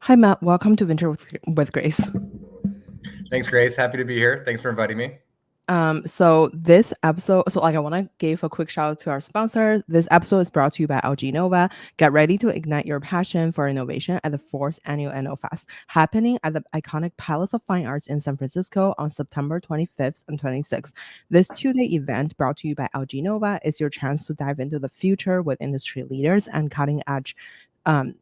Hi, Matt. Welcome to Venture with Grace. Thanks, Grace. Happy to be here. Thanks for inviting me. So this episode, I want to give a quick shout out to our sponsor. This episode is brought to you by LG Nova. Get ready to ignite your passion for innovation at the 4th Annual InnoFest, happening at the iconic Palace of Fine Arts in San Francisco on September 25th and 26th. This two-day event brought to you by LG Nova is your chance to dive into the future with industry leaders and cutting-edge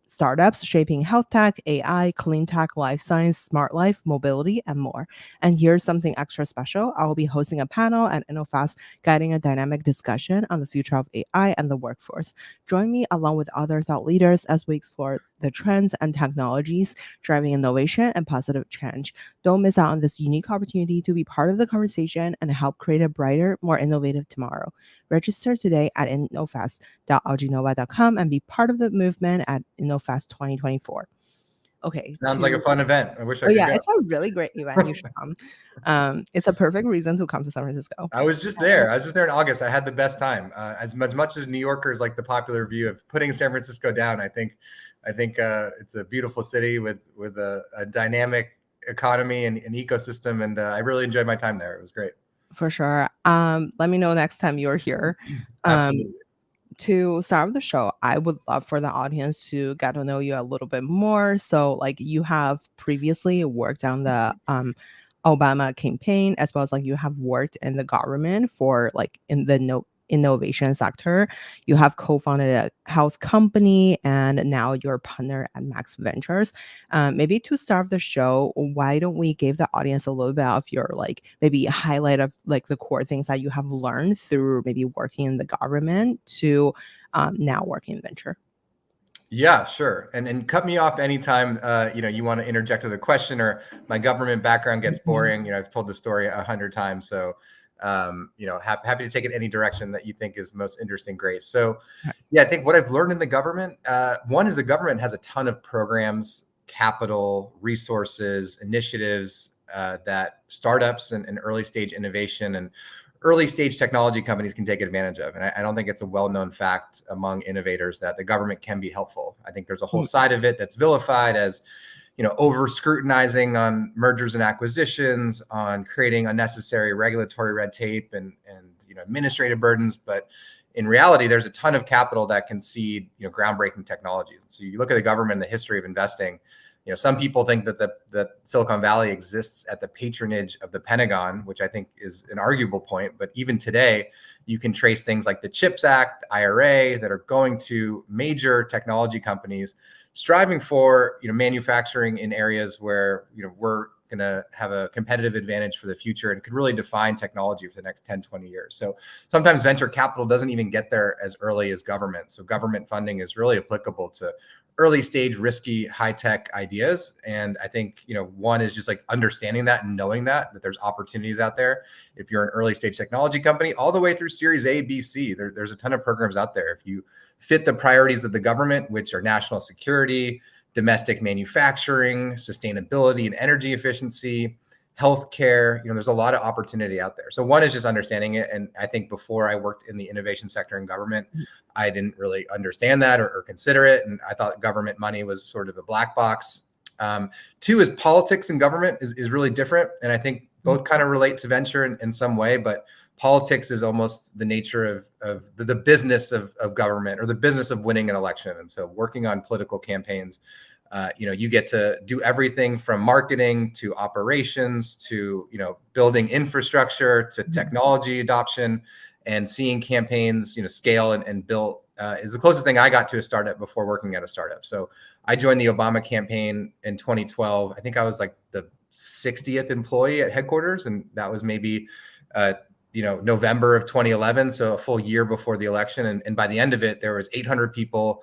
startups shaping health tech, AI, clean tech, life science, smart life, mobility, and more. And here's something extra special. I will be hosting a panel at InnoFast, guiding a dynamic discussion on the future of AI and the workforce. Join me along with other thought leaders as we explore the trends and technologies driving innovation and positive change. Don't miss out on this unique opportunity to be part of the conversation and help create a brighter, more innovative tomorrow. Register today at innofast.alginova.com and be part of the movement at InnoFest 2024. Okay. Sounds like a fun event. I wish I Oh could yeah, go. it's a really great event. You should come. It's a perfect reason to come to San Francisco. I was just there. I was just there in August. I had the best time. As much as New Yorkers like the popular view of putting San Francisco down, I think it's a beautiful city with a dynamic economy and an ecosystem, and I really enjoyed my time there. It was great. For sure. Let me know next time you're here. Absolutely. To start the show, I would love for the audience to get to know you a little bit more. So, like, you have previously worked on the Obama campaign, as well as like you have worked in the government for like in the innovation sector. You have co-founded a health company, and now you're a partner at Max Ventures. Maybe to start the show, why don't we give the audience a little bit of your like maybe highlight of like the core things that you have learned through maybe working in the government to now working in venture. Yeah, sure. And cut me off anytime you want to interject with a question or my government background gets boring. I've told the story 100 times, so happy to take it any direction that you think is most interesting, Grace. So, yeah, I think what I've learned in the government, one is the government has a ton of programs, capital, resources, initiatives that startups and early stage innovation and early stage technology companies can take advantage of. And I don't think it's a well-known fact among innovators that the government can be helpful. I think there's a whole side of it that's vilified as, over scrutinizing on mergers and acquisitions, on creating unnecessary regulatory red tape and administrative burdens. But in reality, there's a ton of capital that can seed, groundbreaking technologies. So you look at the government, the history of investing. Some people think that Silicon Valley exists at the patronage of the Pentagon, which I think is an arguable point. But even today, you can trace things like the CHIPS Act, IRA, that are going to major technology companies striving for manufacturing in areas where we're going to have a competitive advantage for the future and could really define technology for the next 10, 20 years. So sometimes venture capital doesn't even get there as early as government. So government funding is really applicable to early stage, risky, high tech ideas. And I think, one is just like understanding that and knowing that there's opportunities out there. If you're an early stage technology company, all the way through Series A, B, C, there's a ton of programs out there. If you fit the priorities of the government, which are national security, domestic manufacturing, sustainability and energy efficiency, healthcare, there's a lot of opportunity out there. So one is just understanding it. And I think before I worked in the innovation sector in government, I didn't really understand that or consider it. And I thought government money was sort of a black box. Two is politics and government is really different. And I think both kind of relate to venture in some way, but politics is almost the nature of the business of government or the business of winning an election. And so working on political campaigns, you get to do everything from marketing to operations to, building infrastructure to technology adoption, and seeing campaigns, scale and build is the closest thing I got to a startup before working at a startup. So I joined the Obama campaign in 2012. I think I was like the 60th employee at headquarters. And that was maybe, November of 2011. So a full year before the election. And by the end of it, there was 800 people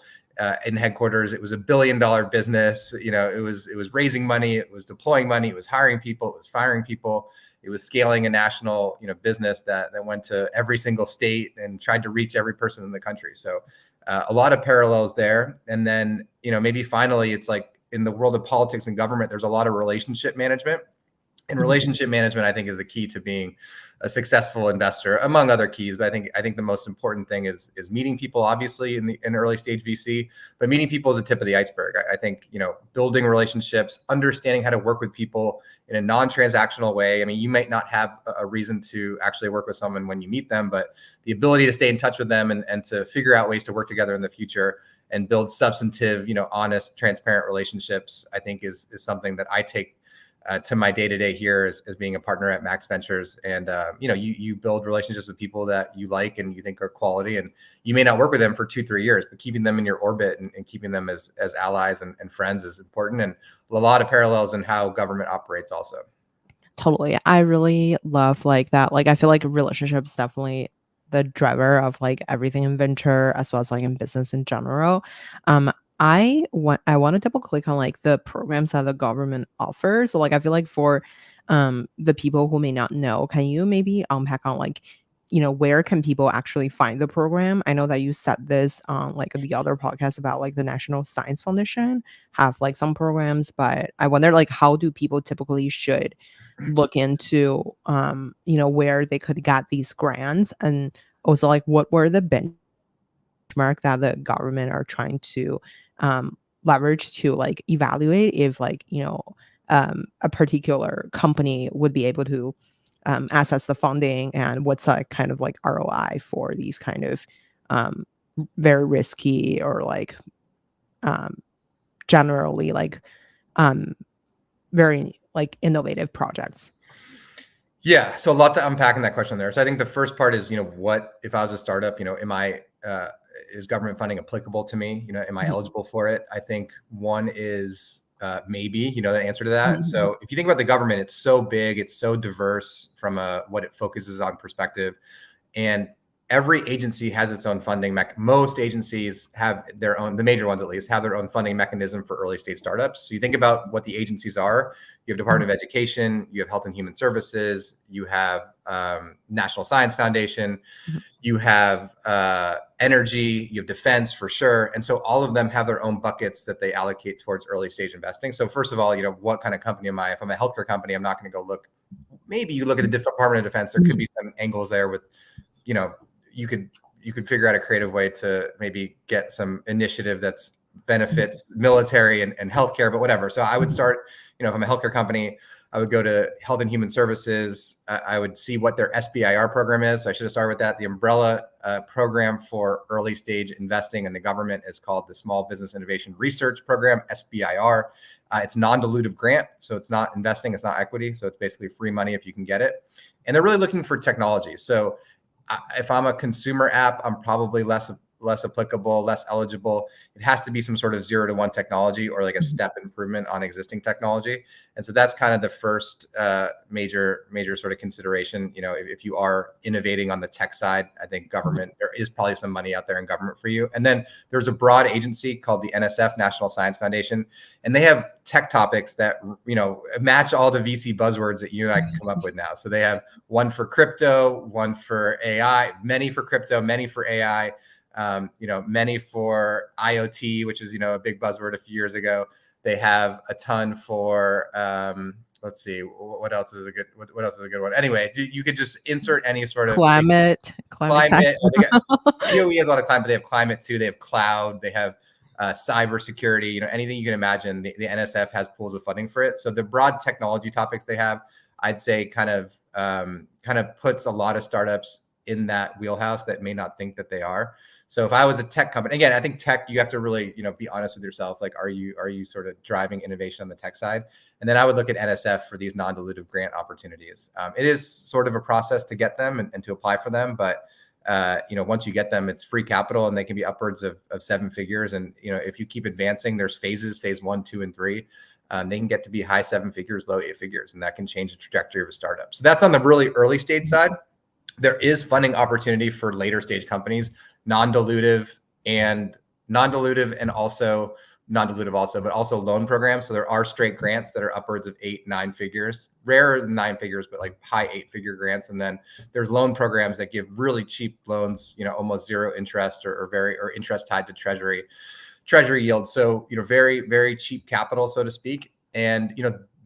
in headquarters. It was $1 billion business. It was raising money, it was deploying money, it was hiring people, it was firing people, it was scaling a national, business that went to every single state and tried to reach every person in the country. So a lot of parallels there. And then, maybe finally, it's like in the world of politics and government, there's a lot of relationship management. And relationship management, I think, is the key to being a successful investor, among other keys. But I think the most important thing is meeting people, obviously, in early stage VC. But meeting people is the tip of the iceberg. I think, building relationships, understanding how to work with people in a non-transactional way. I mean, you might not have a reason to actually work with someone when you meet them, but the ability to stay in touch with them and to figure out ways to work together in the future and build substantive, honest, transparent relationships, I think is something that I take to my day-to-day here as being a partner at Max Ventures. And, you build relationships with people that you like and you think are quality, and you may not work with them for 2-3 years, but keeping them in your orbit and keeping them as allies and friends is important. And a lot of parallels in how government operates also. Totally. I really love like that. Like I feel like relationships definitely the driver of like everything in venture as well as like in business in general. I want to double click on like the programs that the government offers. So like I feel like for the people who may not know, can you maybe unpack on like where can people actually find the program? I know that you said this on like the other podcast about like the National Science Foundation have like some programs, but I wonder like how do people typically should look into where they could get these grants, and also like what were the benchmark that the government are trying to leverage to like evaluate if like a particular company would be able to access the funding, and what's like kind of like ROI for these kind of very risky or like generally like very like innovative projects. Yeah, so a lot to unpack in that question there. So I think the first part is, what if I was a startup, is government funding applicable to me? Am I eligible for it? I think one is maybe, the answer to that. So if you think about the government, it's so big, it's so diverse from what it focuses on perspective. And every agency has its own funding. Most agencies have their own, the major ones at least, have their own funding mechanism for early stage startups. So you think about what the agencies are. You have Department of Education, you have Health and Human Services, you have National Science Foundation, you have energy, you have defense for sure. And so all of them have their own buckets that they allocate towards early stage investing. So first of all, what kind of company am I? If I'm a healthcare company, I'm not going to go look. Maybe you look at the Department of Defense. There could be some angles there with, you could figure out a creative way to maybe get some initiative that's benefits military and healthcare, but whatever. So I would start, if I'm a healthcare company, I would go to Health and Human Services. I would see what their SBIR program is. So I should have started with that. The umbrella program for early stage investing in the government is called the Small Business Innovation Research Program, SBIR. It's non-dilutive grant. So it's not investing, it's not equity. So it's basically free money if you can get it. And they're really looking for technology. So if I'm a consumer app, I'm probably less applicable, less eligible. It has to be some sort of 0 to 1 technology or like a step improvement on existing technology. And so that's kind of the first major sort of consideration. If you are innovating on the tech side, I think government, there is probably some money out there in government for you. And then there's a broad agency called the NSF, National Science Foundation, and they have tech topics that, match all the VC buzzwords that you and I can come up with now. So they have one for crypto, one for AI, many for crypto, many for AI. Many for IoT, which is, a big buzzword a few years ago. They have a ton for, let's see, what else is a good one? Anyway, you could just insert any sort of climate. DOE has a lot of climate, but they have climate too. They have cloud, they have cybersecurity, anything you can imagine. The NSF has pools of funding for it. So the broad technology topics they have, I'd say kind of puts a lot of startups in that wheelhouse that may not think that they are. So if I was a tech company, again, I think tech, you have to really, be honest with yourself. Like, are you sort of driving innovation on the tech side? And then I would look at NSF for these non-dilutive grant opportunities. It is sort of a process to get them and to apply for them. But, once you get them, it's free capital and they can be upwards of 7 figures. And, if you keep advancing, there's phases, phase 1, 2, and 3. They can get to be high 7 figures, low 8 figures, and that can change the trajectory of a startup. So that's on the really early stage side. There is funding opportunity for later stage companies, non-dilutive and also non-dilutive but also loan programs. So there are straight grants that are upwards of 8-9 figures, rarer than 9 figures, but like high 8-figure grants. And then there's loan programs that give really cheap loans, almost zero interest or interest tied to treasury yield. So, very, very cheap capital, so to speak. And,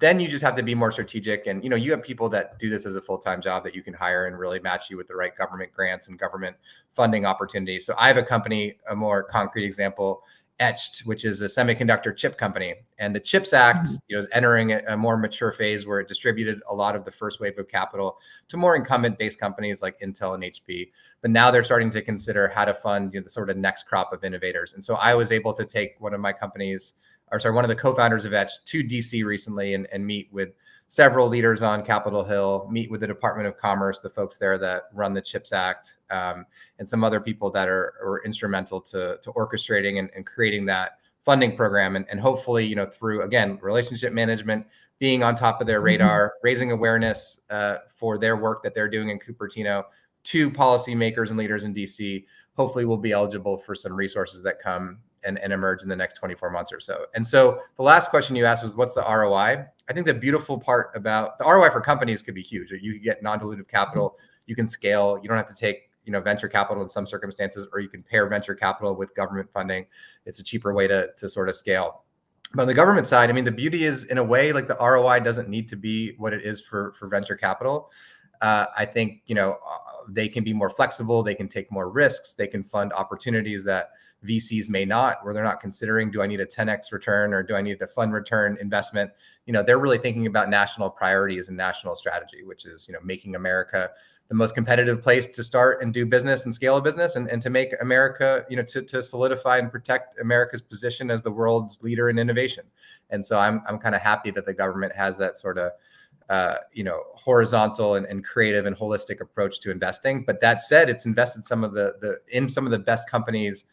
then you just have to be more strategic. And, you have people that do this as a full-time job that you can hire and really match you with the right government grants and government funding opportunities. So I have a company, a more concrete example, Etched, which is a semiconductor chip company. And the CHIPS Act, is entering a more mature phase where it distributed a lot of the first wave of capital to more incumbent-based companies like Intel and HP. But now they're starting to consider how to fund the sort of next crop of innovators. And so I was able to take one of the co-founders of Etched to DC recently and meet with several leaders on Capitol Hill, meet with the Department of Commerce, the folks there that run the CHIPS Act, and some other people that are instrumental to orchestrating and creating that funding program. And hopefully, through, again, relationship management, being on top of their radar, raising awareness for their work that they're doing in Cupertino to policymakers and leaders in DC, hopefully we'll be eligible for some resources that come and emerge in the next 24 months or so. And so the last question you asked was, what's the ROI? I think the beautiful part about the ROI for companies could be huge. You could get non-dilutive capital, you can scale, you don't have to take venture capital in some circumstances, or you can pair venture capital with government funding. It's a cheaper way to sort of scale. But on the government side, I mean, the beauty is, in a way, like, the ROI doesn't need to be what it is for venture capital. I think, they can be more flexible, they can take more risks, they can fund opportunities that VCs may not, where they're not considering, do I need a 10x return or do I need a fund return investment? They're really thinking about national priorities and national strategy, which is, making America the most competitive place to start and do business and scale a business, and to make America, to solidify and protect America's position as the world's leader in innovation. And so I'm kind of happy that the government has that sort of horizontal and creative and holistic approach to investing. But that said, it's invested in some of the best companies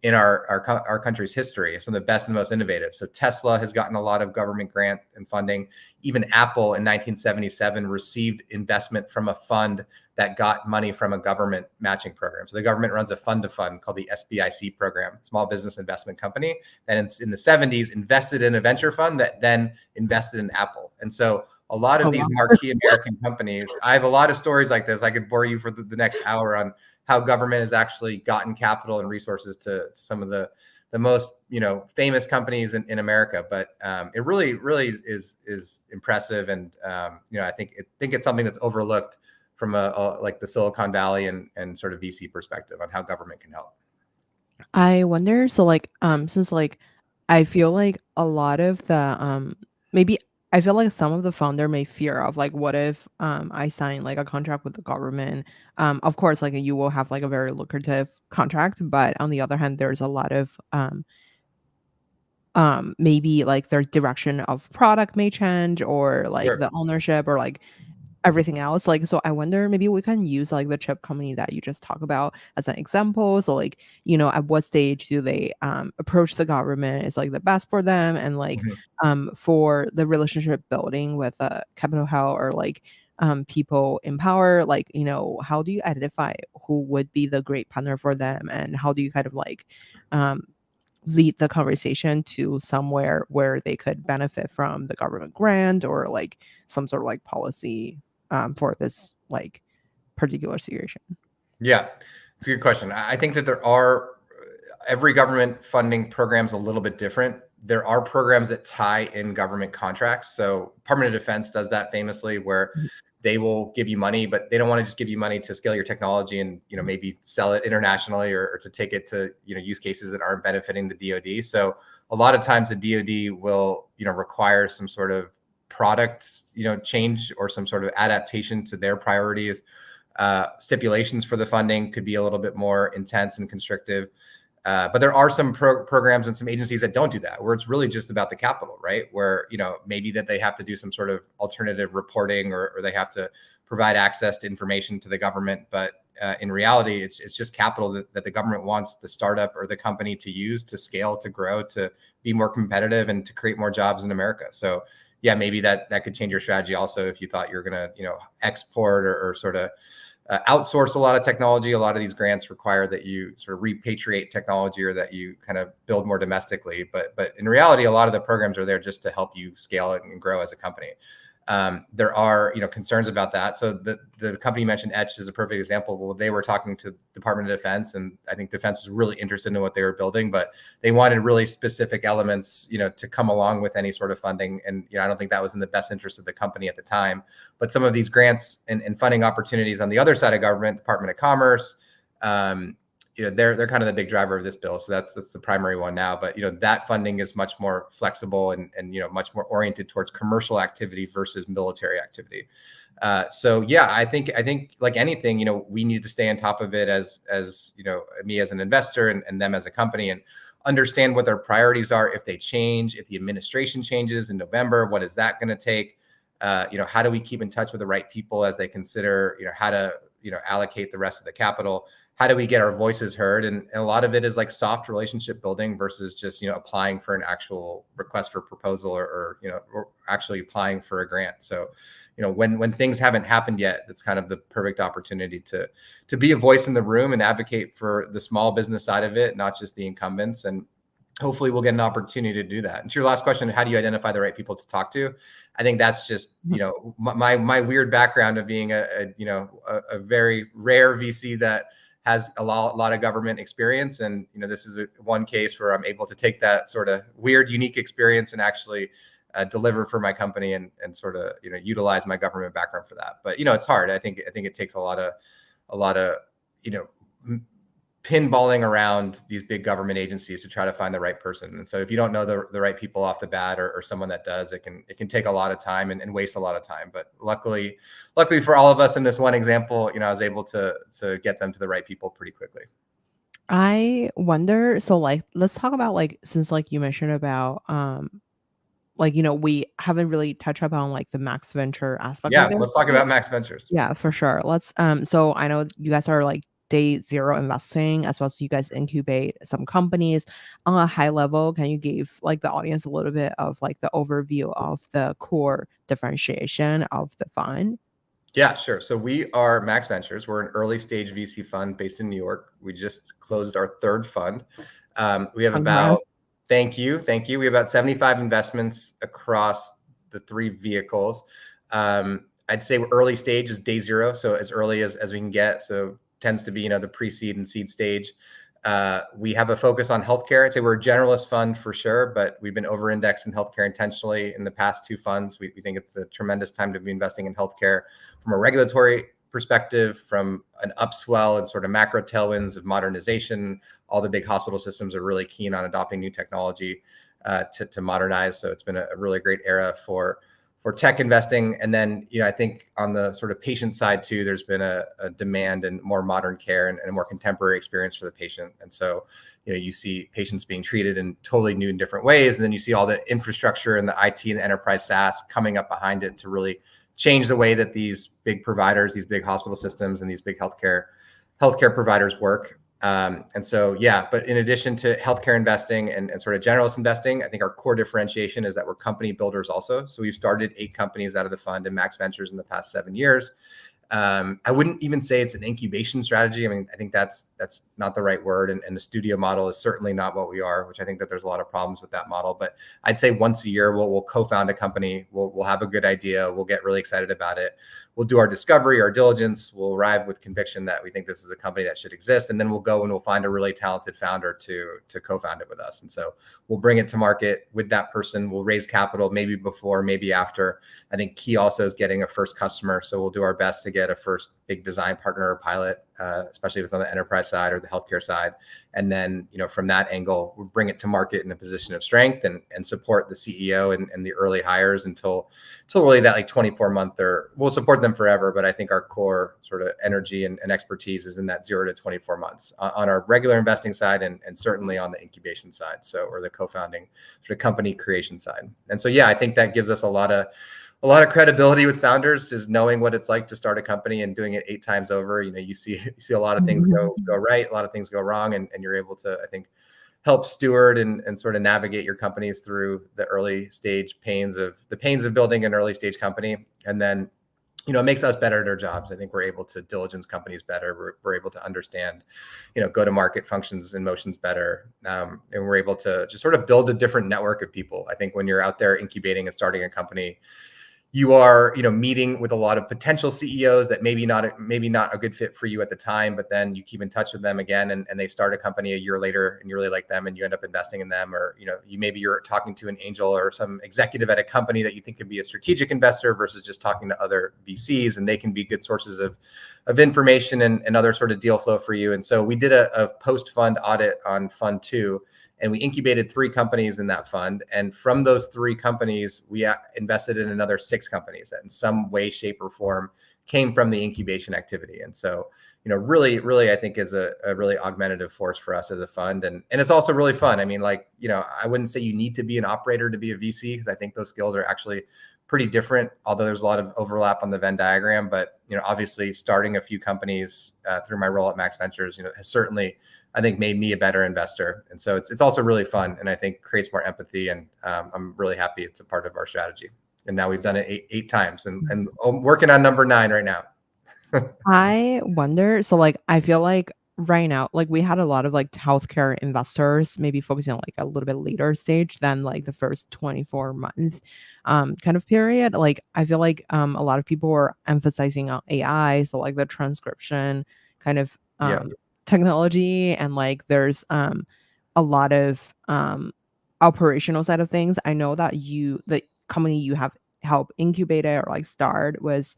in our country's history, some of the best and most innovative. So Tesla has gotten a lot of government grant and funding. Even Apple in 1977 received investment from a fund that got money from a government matching program. So the government runs a fund-to-fund called the SBIC program, Small Business Investment Company. And in the 70s, invested in a venture fund that then invested in Apple. And so a lot of these marquee American companies, I have a lot of stories like this. I could bore you for the next hour on how government has actually gotten capital and resources to some of the most famous companies in America. But it really is impressive, and I think it's something that's overlooked from like the Silicon Valley and sort of VC perspective on how government can help. I wonder, so since I feel like a lot of the maybe I feel like some of the founder may fear of what if I sign a contract with the government. Of course, you will have a very lucrative contract, but on the other hand, there's a lot of maybe their direction of product may change, or Sure. the ownership, or everything else. So I wonder, maybe we can use the chip company that you just talked about as an example. So at what stage do they approach the government is the best for them, and for the relationship building with Capitol Hill, or people in power, how do you identify who would be the great partner for them, and how do you kind of um lead the conversation to somewhere where they could benefit from the government grant, or some sort of policy for this particular situation? Yeah, it's a good question. I think that every government funding program is a little bit different. There are programs that tie in government contracts. So Department of Defense does that famously, where they will give you money, but they don't want to just give you money to scale your technology and maybe sell it internationally, or to take it to use cases that aren't benefiting the DoD. So a lot of times the DoD will require some sort of product change, or some sort of adaptation to their priorities. Stipulations for the funding could be a little bit more intense and constrictive. But there are some programs and some agencies that don't do that, where it's really just about the capital, right? Where, maybe that they have to do some sort of alternative reporting, or they have to provide access to information to the government. But in reality, it's just capital that the government wants the startup or the company to use to scale, to grow, to be more competitive, and to create more jobs in America. So yeah, maybe that could change your strategy also, if you thought you're going to, export or sort of outsource a lot of technology. A lot of these grants require that you sort of repatriate technology, or that you kind of build more domestically. But in reality, a lot of the programs are there just to help you scale it and grow as a company. There are, concerns about that. So the company you mentioned, Etch, is a perfect example. Well, they were talking to the Department of Defense, and I think Defense was really interested in what they were building, but they wanted really specific elements, to come along with any sort of funding. And, I don't think that was in the best interest of the company at the time. But some of these grants and funding opportunities on the other side of government, Department of Commerce, they're kind of the big driver of this bill. So that's the primary one now. But that funding is much more flexible and much more oriented towards commercial activity versus military activity. So yeah, I think like anything, we need to stay on top of it as me as an investor and them as a company, and understand what their priorities are. If they change, if the administration changes in November, what is that going to take? How do we keep in touch with the right people as they consider how to allocate the rest of the capital? How do we get our voices heard? And a lot of it is like soft relationship building versus just, applying for an actual request for proposal or actually applying for a grant. So, when things haven't happened yet, it's kind of the perfect opportunity to be a voice in the room and advocate for the small business side of it, not just the incumbents. And hopefully we'll get an opportunity to do that. And to your last question, how do you identify the right people to talk to? I think that's just, my weird background of being a very rare VC that has a lot of government experience. And, this is one case where I'm able to take that sort of weird, unique experience and actually deliver for my company and sort of, utilize my government background for that. But, it's hard. I think it takes a lot of, pinballing around these big government agencies to try to find the right person. And so if you don't know the right people off the bat or someone that does, it can take a lot of time and waste a lot of time. But luckily for all of us in this one example, I was able to get them to the right people pretty quickly. I wonder, so like, let's talk about like, since like you mentioned about, we haven't really touched upon like the Max Venture aspect of Yeah, their let's talk business. about Max Ventures. Yeah, for sure. Let's so I know you guys are like day zero investing, as well as you guys incubate some companies. On a high level, can you give like the audience a little bit of like the overview of the core differentiation of the fund? Yeah, sure. So we are Max Ventures. We're an early stage VC fund based in New York. We just closed our third fund. We have Congrats. about, thank you. We have about 75 investments across the three vehicles. I'd say early stage is day zero, so as early as we can get. So tends to be the pre-seed and seed stage. We have a focus on healthcare. I'd say we're a generalist fund for sure, but we've been over-indexed in healthcare intentionally in the past two funds. We think it's a tremendous time to be investing in healthcare from a regulatory perspective, from an upswell and sort of macro tailwinds of modernization. All the big hospital systems are really keen on adopting new technology to modernize. So it's been a really great era for tech investing. And then, I think on the sort of patient side too, there's been a demand and more modern care and a more contemporary experience for the patient. And so, you see patients being treated in totally new and different ways. And then you see all the infrastructure and the IT and the enterprise SaaS coming up behind it to really change the way that these big providers, these big hospital systems, and these big healthcare providers work. And so, yeah, but in addition to healthcare investing and sort of generalist investing, I think our core differentiation is that we're company builders also. So we've started 8 companies out of the fund in Max Ventures in the past 7 years. I wouldn't even say it's an incubation strategy. I mean, I think that's not the right word. And the studio model is certainly not what we are, which I think that there's a lot of problems with that model. But I'd say once a year, we'll co-found a company. We'll have a good idea. We'll get really excited about it. We'll do our discovery, our diligence. We'll arrive with conviction that we think this is a company that should exist. And then we'll go and we'll find a really talented founder to co-found it with us. And so we'll bring it to market with that person. We'll raise capital, maybe before, maybe after. I think key also is getting a first customer. So we'll do our best to get a first big design partner or pilot, especially if it's on the enterprise side or the healthcare side. And then, from that angle, we'll bring it to market in a position of strength and support the CEO and the early hires until really that like 24-month, or we'll support them forever. But I think our core sort of energy and expertise is in that 0 to 24 months on our regular investing side and certainly on the incubation side. So, or the co-founding sort of company creation side. And so, yeah, I think that gives us a lot of credibility with founders, is knowing what it's like to start a company and doing it 8 times over. You see a lot of things go right, a lot of things go wrong, and you're able to, I think, help steward and sort of navigate your companies through the early stage pains of building an early stage company. And then, it makes us better at our jobs. I think we're able to diligence companies better. We're able to understand, go-to-market functions and motions better. And we're able to just sort of build a different network of people. I think when you're out there incubating and starting a company, you are, meeting with a lot of potential CEOs that maybe not a good fit for you at the time, but then you keep in touch with them again, and they start a company a year later, and you really like them, and you end up investing in them. Or you're talking to an angel or some executive at a company that you think could be a strategic investor versus just talking to other VCs, and they can be good sources of information and other sort of deal flow for you. And so we did a post fund audit on Fund 2. And we incubated 3 companies in that fund. And from those 3 companies, we invested in another 6 companies that in some way, shape, or form came from the incubation activity. And so, really, really, I think is a really augmentative force for us as a fund. And it's also really fun. I mean, I wouldn't say you need to be an operator to be a VC, because I think those skills are actually pretty different, although there's a lot of overlap on the Venn diagram. But, obviously starting a few companies through my role at Max Ventures, has certainly, I think, made me a better investor. And so it's also really fun, and I think creates more empathy. And I'm really happy it's a part of our strategy. And now we've done it eight times, and I'm working on number 9 right now. I wonder, so like I feel like right now, like we had a lot of like healthcare investors maybe focusing on like a little bit later stage than like the first 24-month kind of period. Like I feel like a lot of people were emphasizing on AI, so like the transcription kind of Yeah, technology, and like there's a lot of operational side of things. I know that the company you have helped incubate it or like start was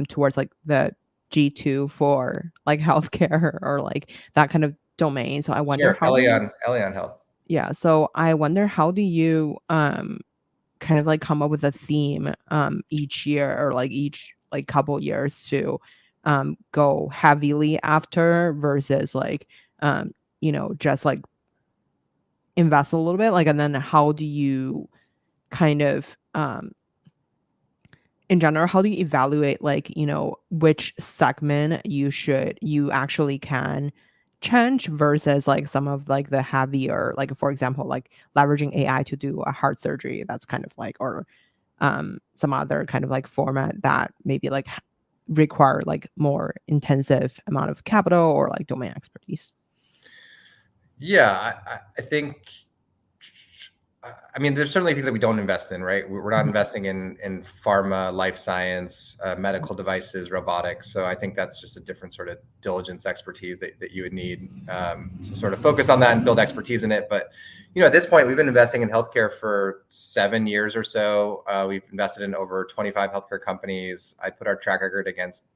towards like the G2 for like healthcare or like that kind of domain. So I wonder sure. how do you, Elion Health. yeah, so I wonder how do you kind of like come up with a theme each year or like each like couple years to go heavily after versus like just like invest a little bit, like, and then how do you kind of in general, how do you evaluate like, which segment you actually can change versus like some of like the heavier, like for example, like leveraging AI to do a heart surgery that's kind of like, or some other kind of like format that maybe like require like more intensive amount of capital or like domain expertise. Yeah, I think, I mean, there's certainly things that we don't invest in, right? We're not Mhm. investing in pharma, life science, medical devices, robotics. So I think that's just a different sort of diligence expertise that you would need to sort of focus on that and build expertise in it. But, at this point, we've been investing in healthcare for 7 years or so. We've invested in over 25 healthcare companies. I put our track record against,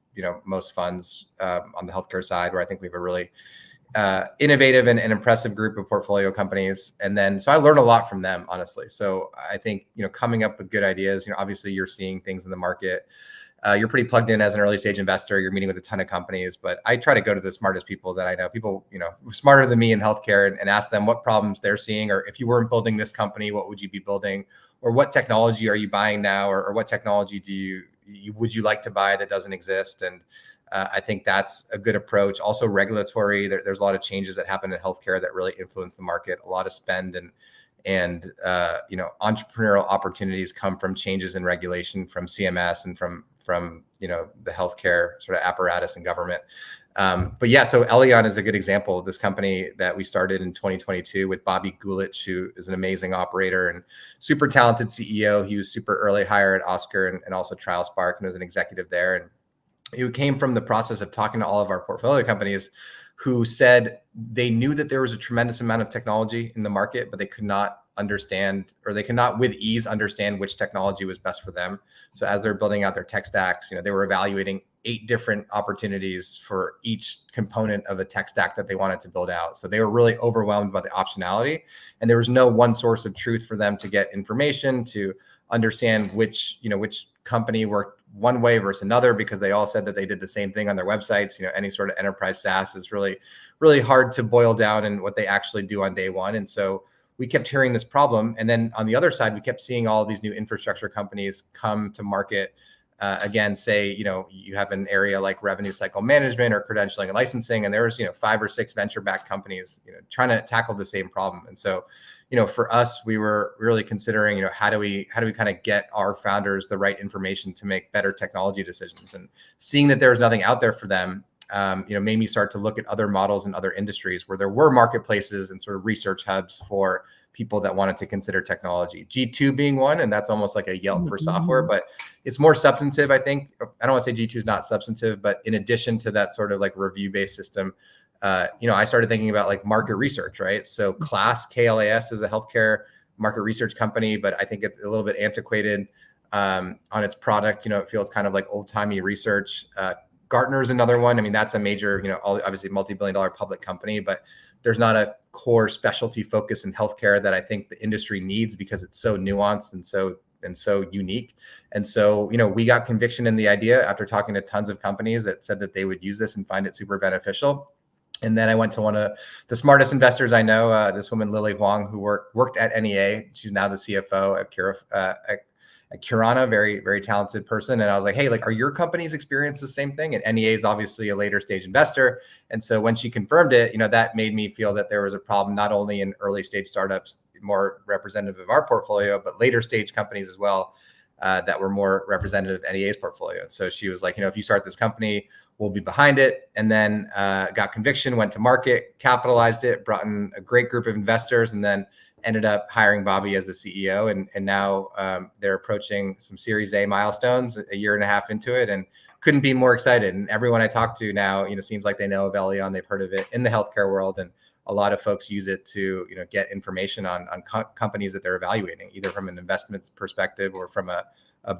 most funds on the healthcare side, where I think we have a really innovative and impressive group of portfolio companies. And then, so I learned a lot from them, honestly. So I think, coming up with good ideas, obviously you're seeing things in the market. You're pretty plugged in as an early stage investor. You're meeting with a ton of companies, but I try to go to the smartest people that I know, people, smarter than me in healthcare, and ask them what problems they're seeing, or if you weren't building this company, what would you be building? Or what technology are you buying now? Or what technology would you like to buy that doesn't exist? And I think that's a good approach. Also, regulatory. There's a lot of changes that happen in healthcare that really influence the market. A lot of spend and entrepreneurial opportunities come from changes in regulation from CMS and from the healthcare sort of apparatus and government. But yeah, so Elion is a good example of this company that we started in 2022 with Bobby Gulich, who is an amazing operator and super talented CEO. He was super early hire at Oscar and also TrialSpark, and was an executive there. And it came from the process of talking to all of our portfolio companies who said they knew that there was a tremendous amount of technology in the market, but they could not understand, or they could not with ease understand which technology was best for them. So as they're building out their tech stacks, they were evaluating 8 different opportunities for each component of the tech stack that they wanted to build out. So they were really overwhelmed by the optionality, and there was no one source of truth for them to get information, to understand which company worked one way versus another, because they all said that they did the same thing on their websites. Any sort of enterprise SaaS is really, really hard to boil down in what they actually do on day one. And so we kept hearing this problem. And then on the other side, we kept seeing all these new infrastructure companies come to market. Again, say, you have an area like revenue cycle management or credentialing and licensing, and there's, 5 or 6 venture-backed companies, trying to tackle the same problem. And so, for us, we were really considering, how do we kind of get our founders the right information to make better technology decisions, and seeing that there was nothing out there for them, made me start to look at other models in other industries where there were marketplaces and sort of research hubs for people that wanted to consider technology. G2 being one, and that's almost like a Yelp for software, Mhm. but it's more substantive, I think. I don't want to say G2 is not substantive, but in addition to that sort of like review-based system, I started thinking about like market research, right? So KLAS is a healthcare market research company, but I think it's a little bit antiquated on its product. It feels kind of like old-timey research. Gartner is another one. I mean, that's a major, obviously multi-billion-dollar public company, but there's not a core specialty focus in healthcare that I think the industry needs because it's so nuanced and so unique. And so, we got conviction in the idea after talking to tons of companies that said that they would use this and find it super beneficial. And then I went to one of the smartest investors I know, this woman, Lily Huang, who worked at NEA. She's now the CFO at Curana, very, very talented person. And I was like, hey, like, are your companies experience the same thing? And NEA is obviously a later stage investor. And so when she confirmed it, that made me feel that there was a problem, not only in early stage startups, more representative of our portfolio, but later stage companies as well, that were more representative of NEA's portfolio. And so she was like, if you start this company, we'll be behind it. And then got conviction, went to market, capitalized it, brought in a great group of investors, and then ended up hiring Bobby as the CEO. And now they're approaching some Series A milestones a year and a half into it, and couldn't be more excited. And everyone I talk to now, seems like they know of Elion, they've heard of it in the healthcare world. And a lot of folks use it to, get information on companies that they're evaluating, either from an investment perspective or from a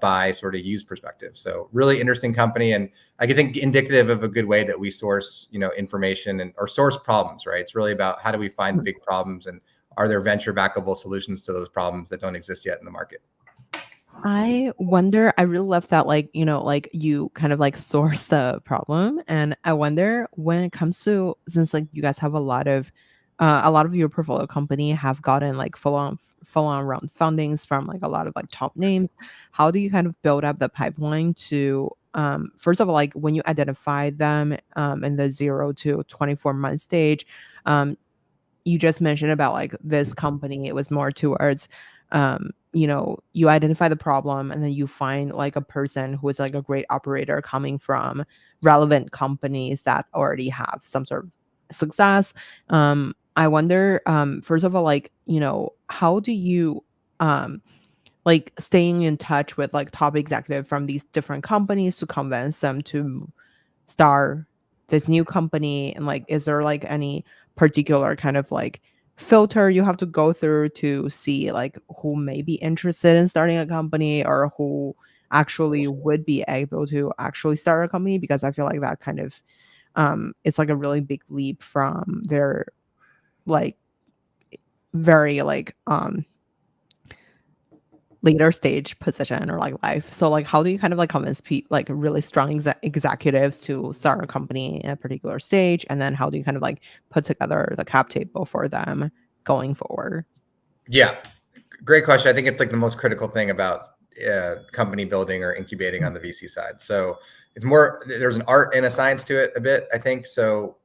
buy sort of use perspective. So really interesting company. And I think indicative of a good way that we source, information or source problems, right? It's really about how do we find big problems, and are there venture backable solutions to those problems that don't exist yet in the market? I wonder, I really love that, like, like you kind of like source the problem. And I wonder when it comes to, since like you guys have a lot of your portfolio company have gotten like full on round fundings from like a lot of like top names. How do you kind of build up the pipeline to, first of all, like when you identify them in the 0 to 24 month stage, um, you just mentioned about like this company, it was more towards you identify the problem and then you find like a person who is like a great operator coming from relevant companies that already have some sort of success. I wonder, first of all, like, how do you like staying in touch with like top executive from these different companies to convince them to start this new company? And like, is there like any particular kind of like filter you have to go through to see like who may be interested in starting a company or who actually would be able to actually start a company? Because I feel like that kind of it's like a really big leap from their like very like later stage position or like life. So like how do you kind of like convince like really strong executives to start a company in a particular stage, and then how do you kind of like put together the cap table for them going forward? Yeah, great question. I think it's like the most critical thing about company building or incubating on the VC side. So it's more, there's an art and a science to it a bit, I think. So,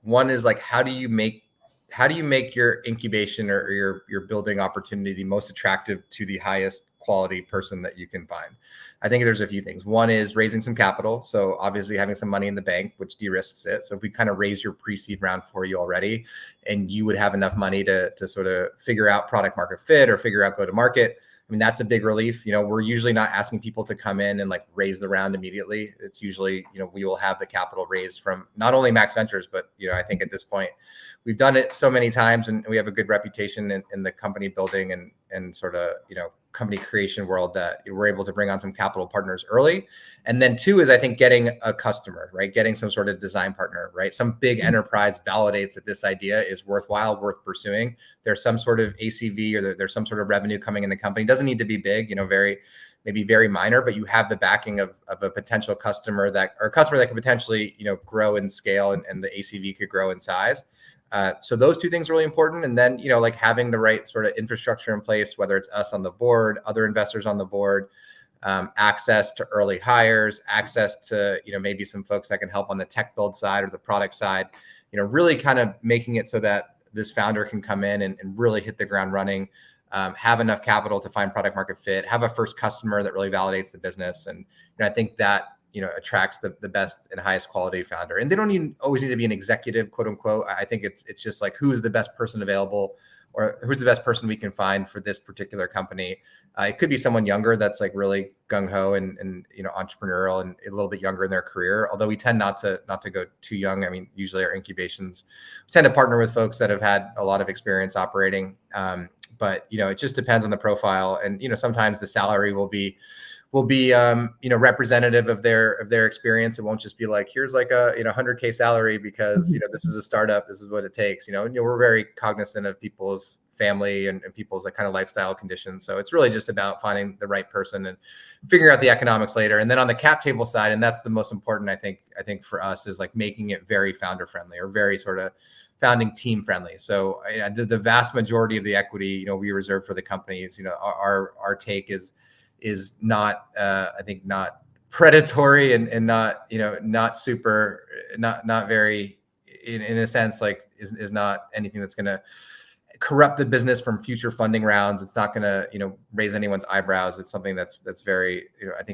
one is like, how do you make your incubation or your building opportunity the most attractive to the highest quality person that you can find? I think there's a few things. One is raising some capital. So obviously having some money in the bank, which de-risks it. So if we kind of raise your pre-seed round for you already, and you would have enough money to sort of figure out product market fit or figure out go to market, I mean, that's a big relief. We're usually not asking people to come in and like raise the round immediately. It's usually, we will have the capital raised from not only Max Ventures, but, I think at this point we've done it so many times and we have a good reputation in the company building and sort of, company creation world that we're able to bring on some capital partners early. And then two is, I think, getting a customer, right? Getting some sort of design partner, right? Some big enterprise validates that this idea is worthwhile, worth pursuing. There's some sort of ACV or there's some sort of revenue coming in the company. It doesn't need to be big, maybe very minor, but you have the backing of a potential customer that could potentially, grow in scale and the ACV could grow in size. So those two things are really important. And then, like having the right sort of infrastructure in place, whether it's us on the board, other investors on the board, access to early hires, access to, maybe some folks that can help on the tech build side or the product side, really kind of making it so that this founder can come in and really hit the ground running, have enough capital to find product market fit, have a first customer that really validates the business. And I think that, attracts the best and highest quality founder. And they don't always need to be an executive, quote unquote. I think it's just like, who is the best person available or who's the best person we can find for this particular company. It could be someone younger that's like really gung-ho and entrepreneurial and a little bit younger in their career, although we tend not to go too young. I mean, usually our incubations tend to partner with folks that have had a lot of experience operating, but it just depends on the profile, and sometimes the salary will be representative of their experience. It won't just be like, here's like a 100K salary because this is a startup, this is what it takes. We're very cognizant of people's family and people's like kind of lifestyle conditions. So it's really just about finding the right person and figuring out the economics later. And then on the cap table side, and that's the most important, I think for us, is like making it very founder friendly or very sort of founding team friendly. So the vast majority of the equity, we reserve for the companies. Our take is not, I think, not predatory and not, not super, not very, in a sense, like is not anything that's going to corrupt the business from future funding rounds. It's not going to, raise anyone's eyebrows. It's something that's very,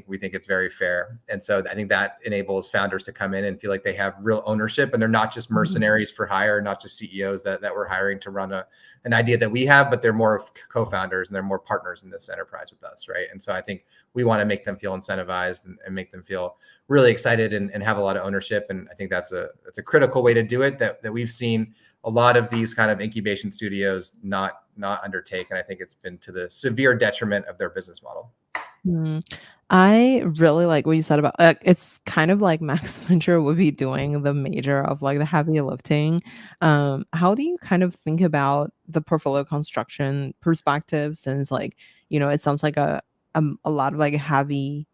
we think it's very fair. And so I think that enables founders to come in and feel like they have real ownership, and they're not just mercenaries for hire, not just CEOs that we're hiring to run an idea that we have, but they're more co-founders and they're more partners in this enterprise with us, right? And so I think we want to make them feel incentivized and make them feel really excited and have a lot of ownership. And I think that's a critical way to do it that we've seen a lot of these kind of incubation studios not undertake. And I think it's been to the severe detriment of their business model. I really like what you said about it's kind of like Max Venture would be doing the major of like the heavy lifting. How do you kind of think about the portfolio construction perspective, since like, it sounds like a lot of like heavy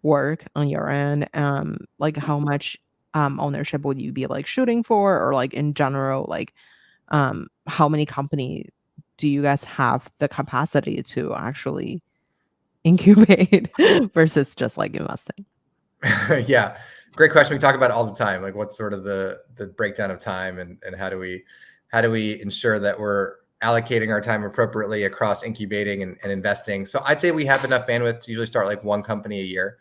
work on your end? Like how much ownership would you be like shooting for, or like in general, like how many companies do you guys have the capacity to actually incubate versus just like investing? Yeah, great question. We talk about it all the time. Like, what's sort of the breakdown of time, and how do we ensure that we're allocating our time appropriately across incubating and investing? So I'd say we have enough bandwidth to usually start like one company a year.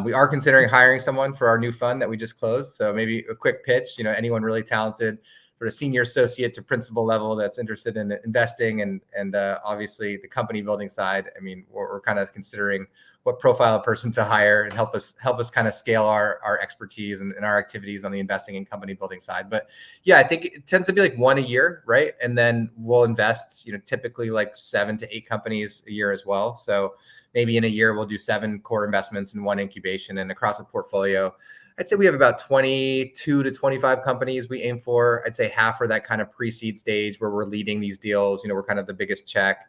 We are considering hiring someone for our new fund that we just closed. So maybe a quick pitch, anyone really talented, sort of senior associate to principal level that's interested in investing and obviously the company building side. I mean, we're kind of considering what profile of person to hire and help us kind of scale our expertise and our activities on the investing and company building side. But yeah, I think it tends to be like one a year, right? And then we'll invest, typically like 7 to 8 companies a year as well. So maybe in a year we'll do 7 core investments and 1 incubation, and across a portfolio, I'd say we have about 22 to 25 companies we aim for. I'd say half are that kind of pre-seed stage where we're leading these deals. We're kind of the biggest check.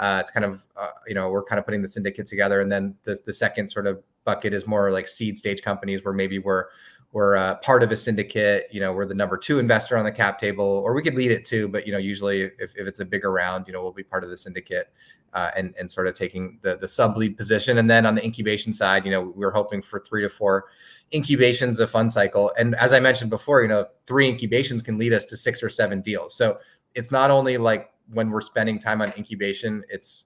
It's kind of, we're kind of putting the syndicate together. And then the second sort of bucket is more like seed stage companies where maybe we're part of a syndicate. We're the number 2 investor on the cap table, or we could lead it too. But, usually if it's a bigger round, we'll be part of the syndicate and sort of taking the sub lead position. And then on the incubation side, we're hoping for 3 to 4 incubations a fund cycle. And as I mentioned before, 3 incubations can lead us to 6 or 7 deals. So it's not only like when we're spending time on incubation, it's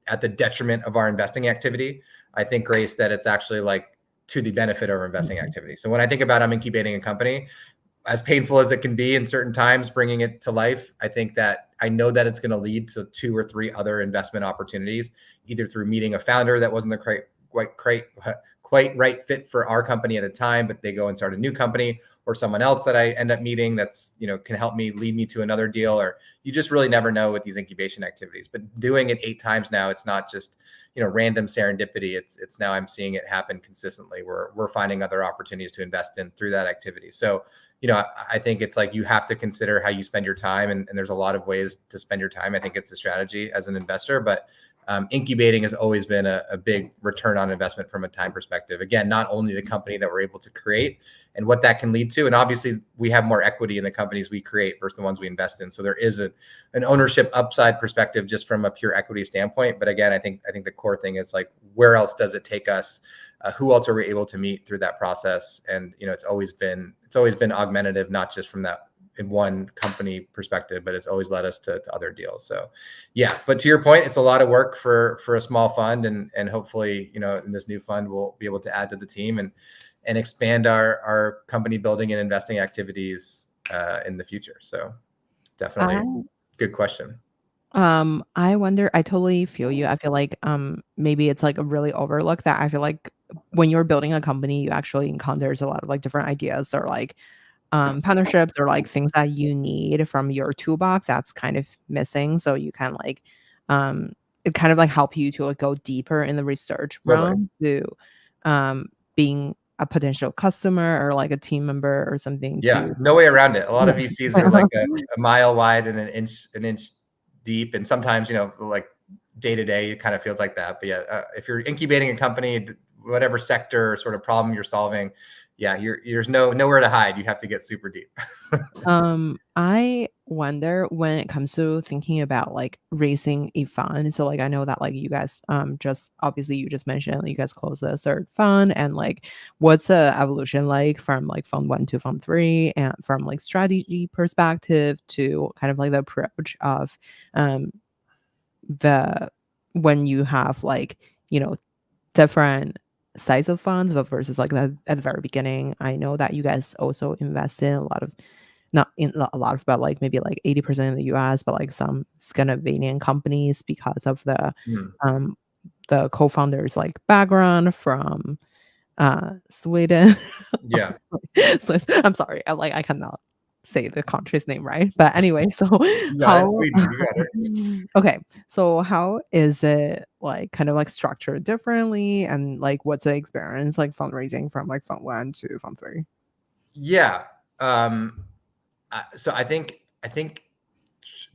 at the detriment of our investing activity. I think, Grace, that it's actually like to the benefit of our investing activity. So when I think about I'm incubating a company, as painful as it can be in certain times, bringing it to life, I think that I know that it's going to lead to 2 or 3 other investment opportunities, either through meeting a founder that wasn't the quite right fit for our company at the time, but they go and start a new company, or someone else that I end up meeting that's, can help me lead me to another deal. Or you just really never know with these incubation activities. But doing it 8 times now, it's not just, random serendipity. It's now I'm seeing it happen consistently. We're finding other opportunities to invest in through that activity. So, I think it's like you have to consider how you spend your time, and there's a lot of ways to spend your time. I think it's a strategy as an investor, but incubating has always been a big return on investment from a time perspective. Again, not only the company that we're able to create and what that can lead to, and obviously we have more equity in the companies we create versus the ones we invest in. So there is an ownership upside perspective just from a pure equity standpoint. But again, I think the core thing is like, where else does it take us? Who else are we able to meet through that process? And it's always been augmentative, not just from that in one company perspective, but it's always led us to other deals. So yeah, but to your point, it's a lot of work for a small fund, and hopefully, in this new fund, we'll be able to add to the team and expand our company building and investing activities in the future. So definitely good question. I wonder, I totally feel you. I feel like maybe it's like a really overlooked that I feel like when you're building a company, you actually encounters a lot of like different ideas or like partnerships or like things that you need from your toolbox that's kind of missing. So you can like um it kind of like help you to like go deeper in the research Totally. realm to um being a potential customer or like a team member or something Yeah, to no way around it. A lot of VCs are like yeah. a mile wide and an inch deep, and sometimes like day to day, it kind of feels like that. But yeah, if you're incubating a company, whatever sector or sort of problem you're solving, yeah, there's nowhere to hide. You have to get super deep. I wonder when it comes to thinking about like raising a fund. So like I know that like you guys just obviously you just mentioned like, you guys closed the third fund and like what's the evolution like from like fund one to fund three and from like strategy perspective to kind of like the approach of um the when you have like you know different size of funds but versus like at the very beginning. I know that you guys also invest in a lot of not in a lot of, but like maybe like 80% in the US, but like some Scandinavian companies because of Hmm. um the co-founders like background from Sweden. Yeah, So I'm sorry, I cannot say the country's name right. But anyway, so you got it, how Sweden. You got it. okay, so how is it like kind of like structured differently and like what's the experience like fundraising from like fund one to fund three? Yeah. Um, so I think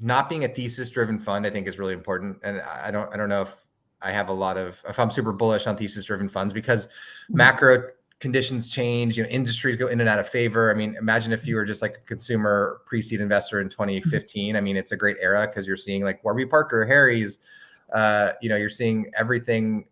not being a thesis driven fund, I think, is really important. And I don't know if I'm super bullish on thesis driven funds because Mhm, macro conditions change, industries go in and out of favor. I mean, imagine if you were just like a consumer pre-seed investor in mhm, 2015. I mean, it's a great era because you're seeing like Warby Parker, Harry's, you're seeing everything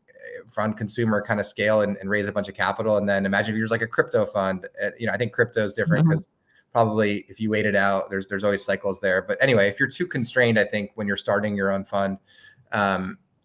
from consumer kind of scale and raise a bunch of capital. And then imagine if you're just like a crypto fund. I think crypto is different mhm, because probably if you wait it out, there's always cycles there. But anyway, if you're too constrained, I think when you're starting your own fund,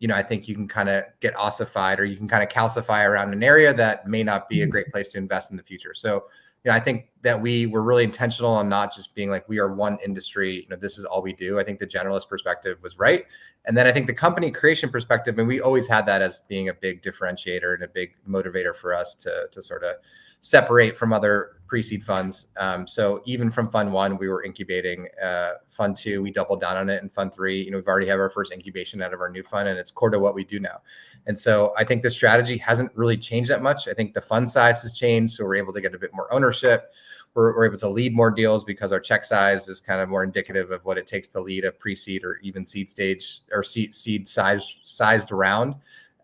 I think you can kind of get ossified or you can kind of calcify around an area that may not be a mhm, great place to invest in the future. So, I think that we were really intentional on not just being like, we are one industry, this is all we do. I think the generalist perspective was right. And then I think the company creation perspective, and we always had that as being a big differentiator and a big motivator for us to sort of separate from other pre-seed funds. So even from fund one, we were incubating. Fund two, we doubled down on it. And fund three, we've already have our first incubation out of our new fund, and it's core to what we do now. And so I think the strategy hasn't really changed that much. I think the fund size has changed, so we're able to get a bit more ownership. We're able to lead more deals because our check size is kind of more indicative of what it takes to lead a pre-seed or even seed stage or seed sized round.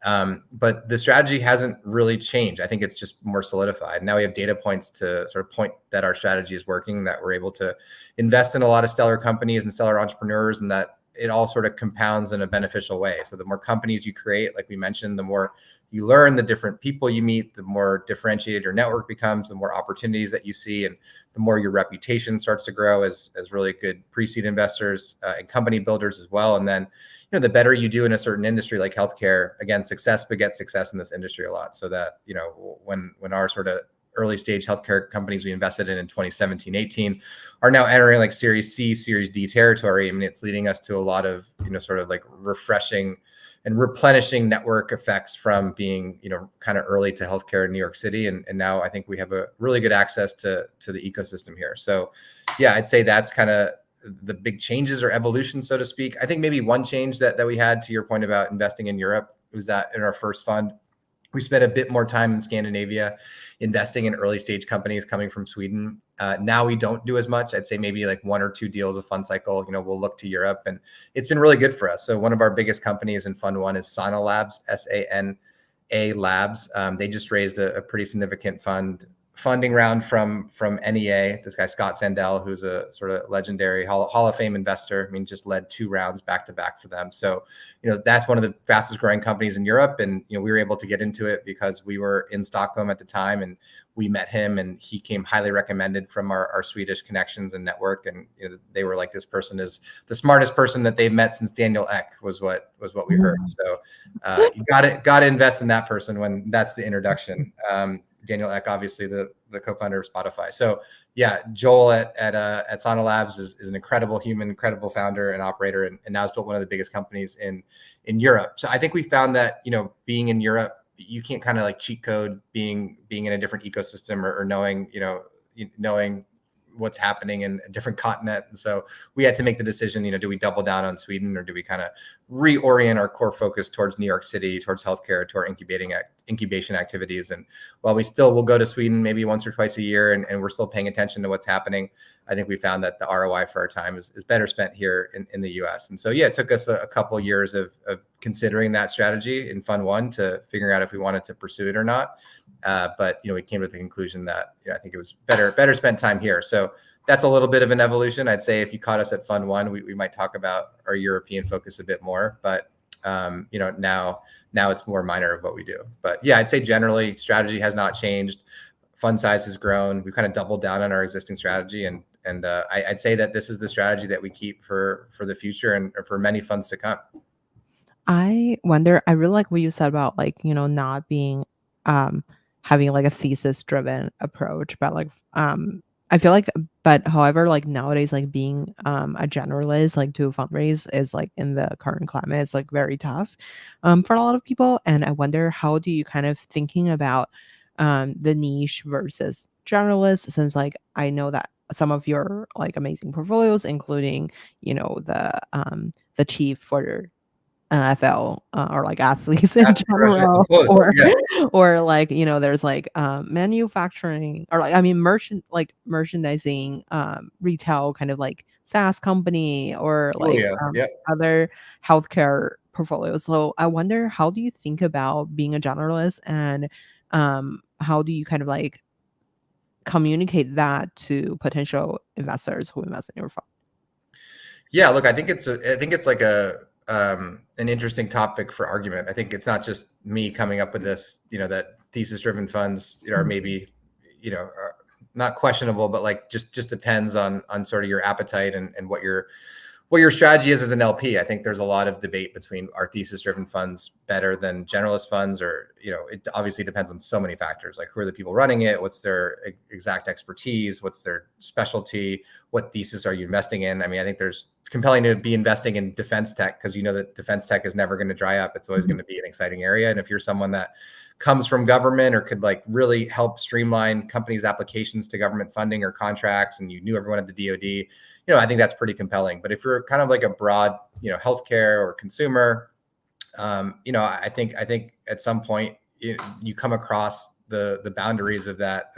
But the strategy hasn't really changed. I think it's just more solidified. Now we have data points to sort of point that our strategy is working, that we're able to invest in a lot of stellar companies and stellar entrepreneurs, and that it all sort of compounds in a beneficial way. So the more companies you create, like we mentioned, the more you learn, the different people you meet, the more differentiated your network becomes, the more opportunities that you see, and the more your reputation starts to grow as really good pre-seed investors and company builders as well. And then the better you do in a certain industry like healthcare, again, success begets success in this industry a lot. So that when our sort of early stage healthcare companies we invested in 2017, 18 are now entering like Series C, Series D territory. I mean, it's leading us to a lot of sort of like refreshing and replenishing network effects from being kind of early to healthcare in New York City, and now I think we have a really good access to the ecosystem here. So yeah, I'd say that's kind of the big changes or evolution, so to speak. I think maybe one change that we had, to your point about investing in Europe, was that in our first fund, we spent a bit more time in Scandinavia investing in early stage companies coming from Sweden. Now we don't do as much. I'd say maybe like one or two deals a fund cycle. We'll look to Europe, and it's been really good for us. So one of our biggest companies in Fund One is Sana Labs, SANA Labs. They just raised a pretty significant funding round from NEA. This guy Scott Sandell, who's a sort of legendary Hall of Fame investor. I mean, just led 2 rounds back to back for them. So that's one of the fastest growing companies in Europe, and we were able to get into it because we were in Stockholm at the time, and we met him, and he came highly recommended from our Swedish connections and network. And they were like, this person is the smartest person that they've met since Daniel Ek, was what we heard. So you got to invest in that person when that's the introduction. Daniel Ek, obviously the the co-founder of Spotify. So yeah, Joel at Sana Labs is an incredible human, incredible founder and operator, and now has built one of the biggest companies in Europe. So I think we found that, you know, being in Europe, you can't kind of like cheat code being in a different ecosystem or knowing, you know, knowing what's happening in a different continent. And so we had to make the decision, you know, do we double down on Sweden, or do we kind of reorient our core focus towards New York City, towards healthcare, to our incubation activities? And while we still will go to Sweden maybe once or twice a year, and we're still paying attention to what's happening, I think we found that the ROI for our time is better spent here in the US. And so, yeah, it took us a couple of years of considering that strategy in Fund 1 to figuring out if we wanted to pursue it or not. But, you know, we came to the conclusion that, you know, I think it was better spent time here. So that's a little bit of an evolution. I'd say if you caught us at Fund 1, we might talk about our European focus a bit more, but you know, now it's more minor of what we do. But yeah, I'd say generally strategy has not changed. Fund size has grown. We've kind of doubled down on our existing strategy, and I'd say that this is the strategy that we keep for the future and for many funds to come. I wonder, I really like what you said about, like, you know, not being having like a thesis driven approach, but like I feel like, but however, like nowadays, like being a generalist, like to fundraise is like in the current climate, it's like very tough for a lot of people. And I wonder, how do you kind of thinking about the niche versus generalist, since like I know that some of your like amazing portfolios, including, you know, the chief for NFL, or like athletes in That's general, close. or Yeah, or like, you know, there's like manufacturing, or like, I mean, merchandising, retail kind of like SaaS company, or like Julia. Yeah. other healthcare portfolios. So I wonder, how do you think about being a generalist, and how do you kind of like communicate that to potential investors who invest in your fund? Yeah, look, I think it's like an interesting topic for argument. I think it's not just me coming up with this, you know, that thesis-driven funds, you know, are Mhm. maybe, you know, are not questionable, but like just depends on sort of your appetite and what your strategy is as an LP. I think there's a lot of debate between, are thesis-driven funds better than generalist funds, or, you know, it obviously depends on so many factors, like who are the people running it, what's their exact expertise, what's their specialty, what thesis are you investing in. I mean, I think there's compelling to be investing in defense tech, because you know that defense tech is never going to dry up. It's always going to be an exciting area. And if you're someone that comes from government or could like really help streamline companies' applications to government funding or contracts, and you knew everyone at the DoD, you know, I think that's pretty compelling. But if you're kind of like a broad, you know, healthcare or consumer, you know, I think at some point you come across the boundaries of that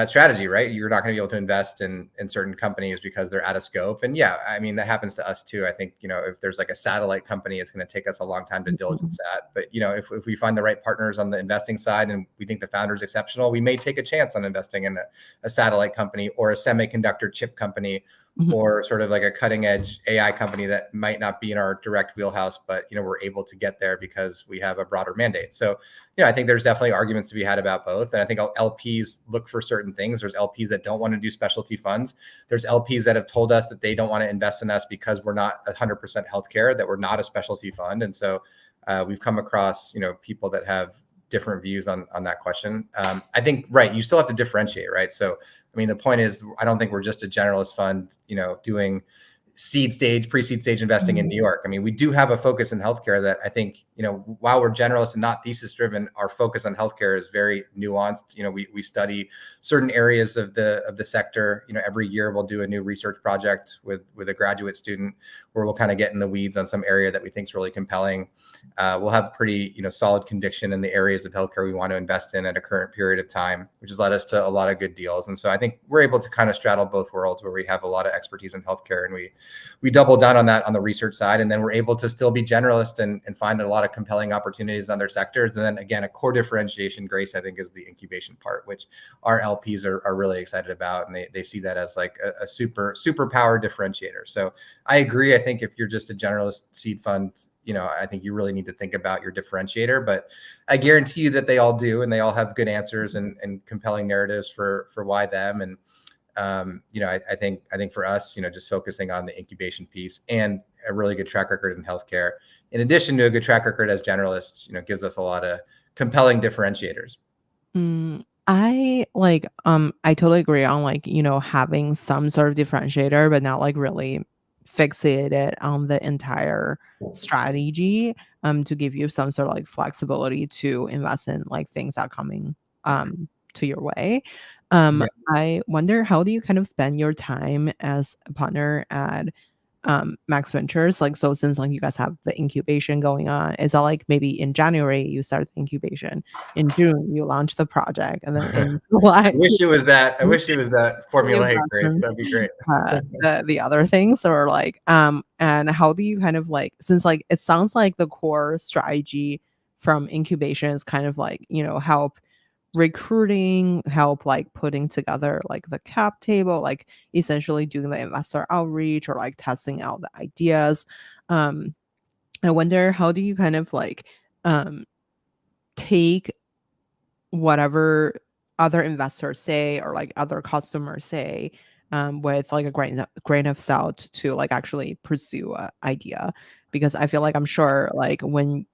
strategy, right? You're not going to be able to invest in certain companies because they're out of scope. And yeah, I mean, that happens to us too. I think, you know, if there's like a satellite company, it's going to take us a long time to diligence that. But, you know, if we find the right partners on the investing side and we think the founder is exceptional, we may take a chance on investing in a satellite company or a semiconductor chip company, Mhm. or sort of like a cutting edge AI company that might not be in our direct wheelhouse, but, you know, we're able to get there because we have a broader mandate. So, you know, I think there's definitely arguments to be had about both. And I think LPs look for certain things. There's LPs that don't want to do specialty funds. There's LPs that have told us that they don't want to invest in us because we're not 100% healthcare, that we're not a specialty fund. And so we've come across, you know, people that have different views on that question. I think, right, you still have to differentiate, right? So, I mean, the point is, I don't think we're just a generalist fund, you know, doing seed stage, pre-seed stage investing in New York. I mean, we do have a focus in healthcare that I think, you know, while we're generalists and not thesis driven, our focus on healthcare is very nuanced. You know, we study certain areas of the sector. You know, every year we'll do a new research project with a graduate student where we'll kind of get in the weeds on some area that we think is really compelling. We'll have pretty, you know, solid conviction in the areas of healthcare we want to invest in at a current period of time, which has led us to a lot of good deals. And so I think we're able to kind of straddle both worlds, where we have a lot of expertise in healthcare and we double down on that on the research side, and then we're able to still be generalist and find a lot of compelling opportunities on their sectors. And then again, a core differentiation, Grace, I think, is the incubation part, which our LPs are really excited about, and they see that as like a super power differentiator. So I agree. I think if you're just a generalist seed fund, you know, I think you really need to think about your differentiator, but I guarantee you that they all do, and they all have good answers and compelling narratives for why them. And you know, I think for us, you know, just focusing on the incubation piece and a really good track record in healthcare, in addition to a good track record as generalists, you know, gives us a lot of compelling differentiators. I totally agree on like, having some sort of differentiator, but not like really fixated on the entire strategy, to give you some sort of like flexibility to invest in like things that are coming to your way. Yeah. I wonder, how do you kind of spend your time as a partner at Max Ventures? Like, so since like you guys have the incubation going on, is that like maybe in January you start the incubation, in June you launch the project, and then in I July wish it was that. I wish it was that you formulaic, Grace. mentioned That'd be great. the other things, or like and how do you kind of like, since like it sounds like the core strategy from incubation is kind of like, help recruiting, help like putting together like the cap table, like essentially doing the investor outreach or like testing out the ideas. um I wonder, how do you kind of like um take whatever other investors say or like other customers say, with like a grain of salt to like actually pursue a idea? Because I feel like, I'm sure like when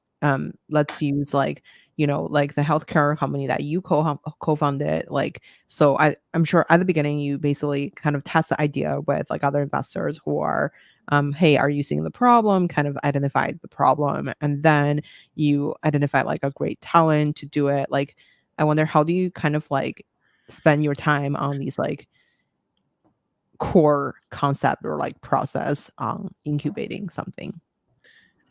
let's use like, like the healthcare company that you co-founded, like, so I'm sure at the beginning you basically kind of test the idea with like other investors who are, hey, are you seeing the problem, kind of identify the problem, and then you identify like a great talent to do it. Like, I wonder, how do you kind of like spend your time on these like core concept or like process on incubating something?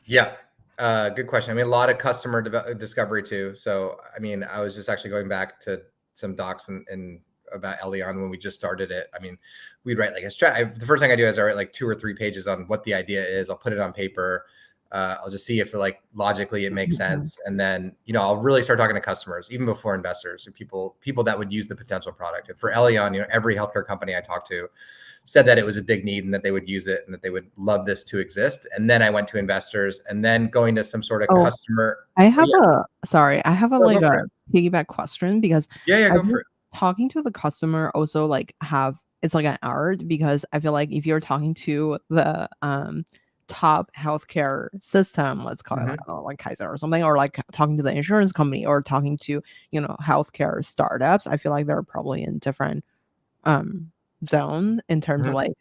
Yeah. Good question. I mean, a lot of customer discovery too. So, I mean, I was just actually going back to some docs and about Elion when we just started it. I mean, we'd write like the first thing I do is I write like 2 or 3 pages on what the idea is. I'll put it on paper. I'll just see if like logically it makes Mhm. sense. And then, I'll really start talking to customers, even before investors, or people that would use the potential product. And for Elion, every healthcare company I talked to said that it was a big need and that they would use it and that they would love this to exist. And then I went to investors and then going to some sort of Oh, customer. I Oh have yeah, a sorry, I have a no, like go a for it. piggyback question, because Yeah, yeah, I go think for it. talking to the customer also like have, it's like an art, because I feel like if you're talking to the top healthcare system, let's call it like, Hmm. I don't know, like Kaiser or something, or like talking to the insurance company, or talking to, healthcare startups, I feel like they're probably in different um zone in terms of Hmm. like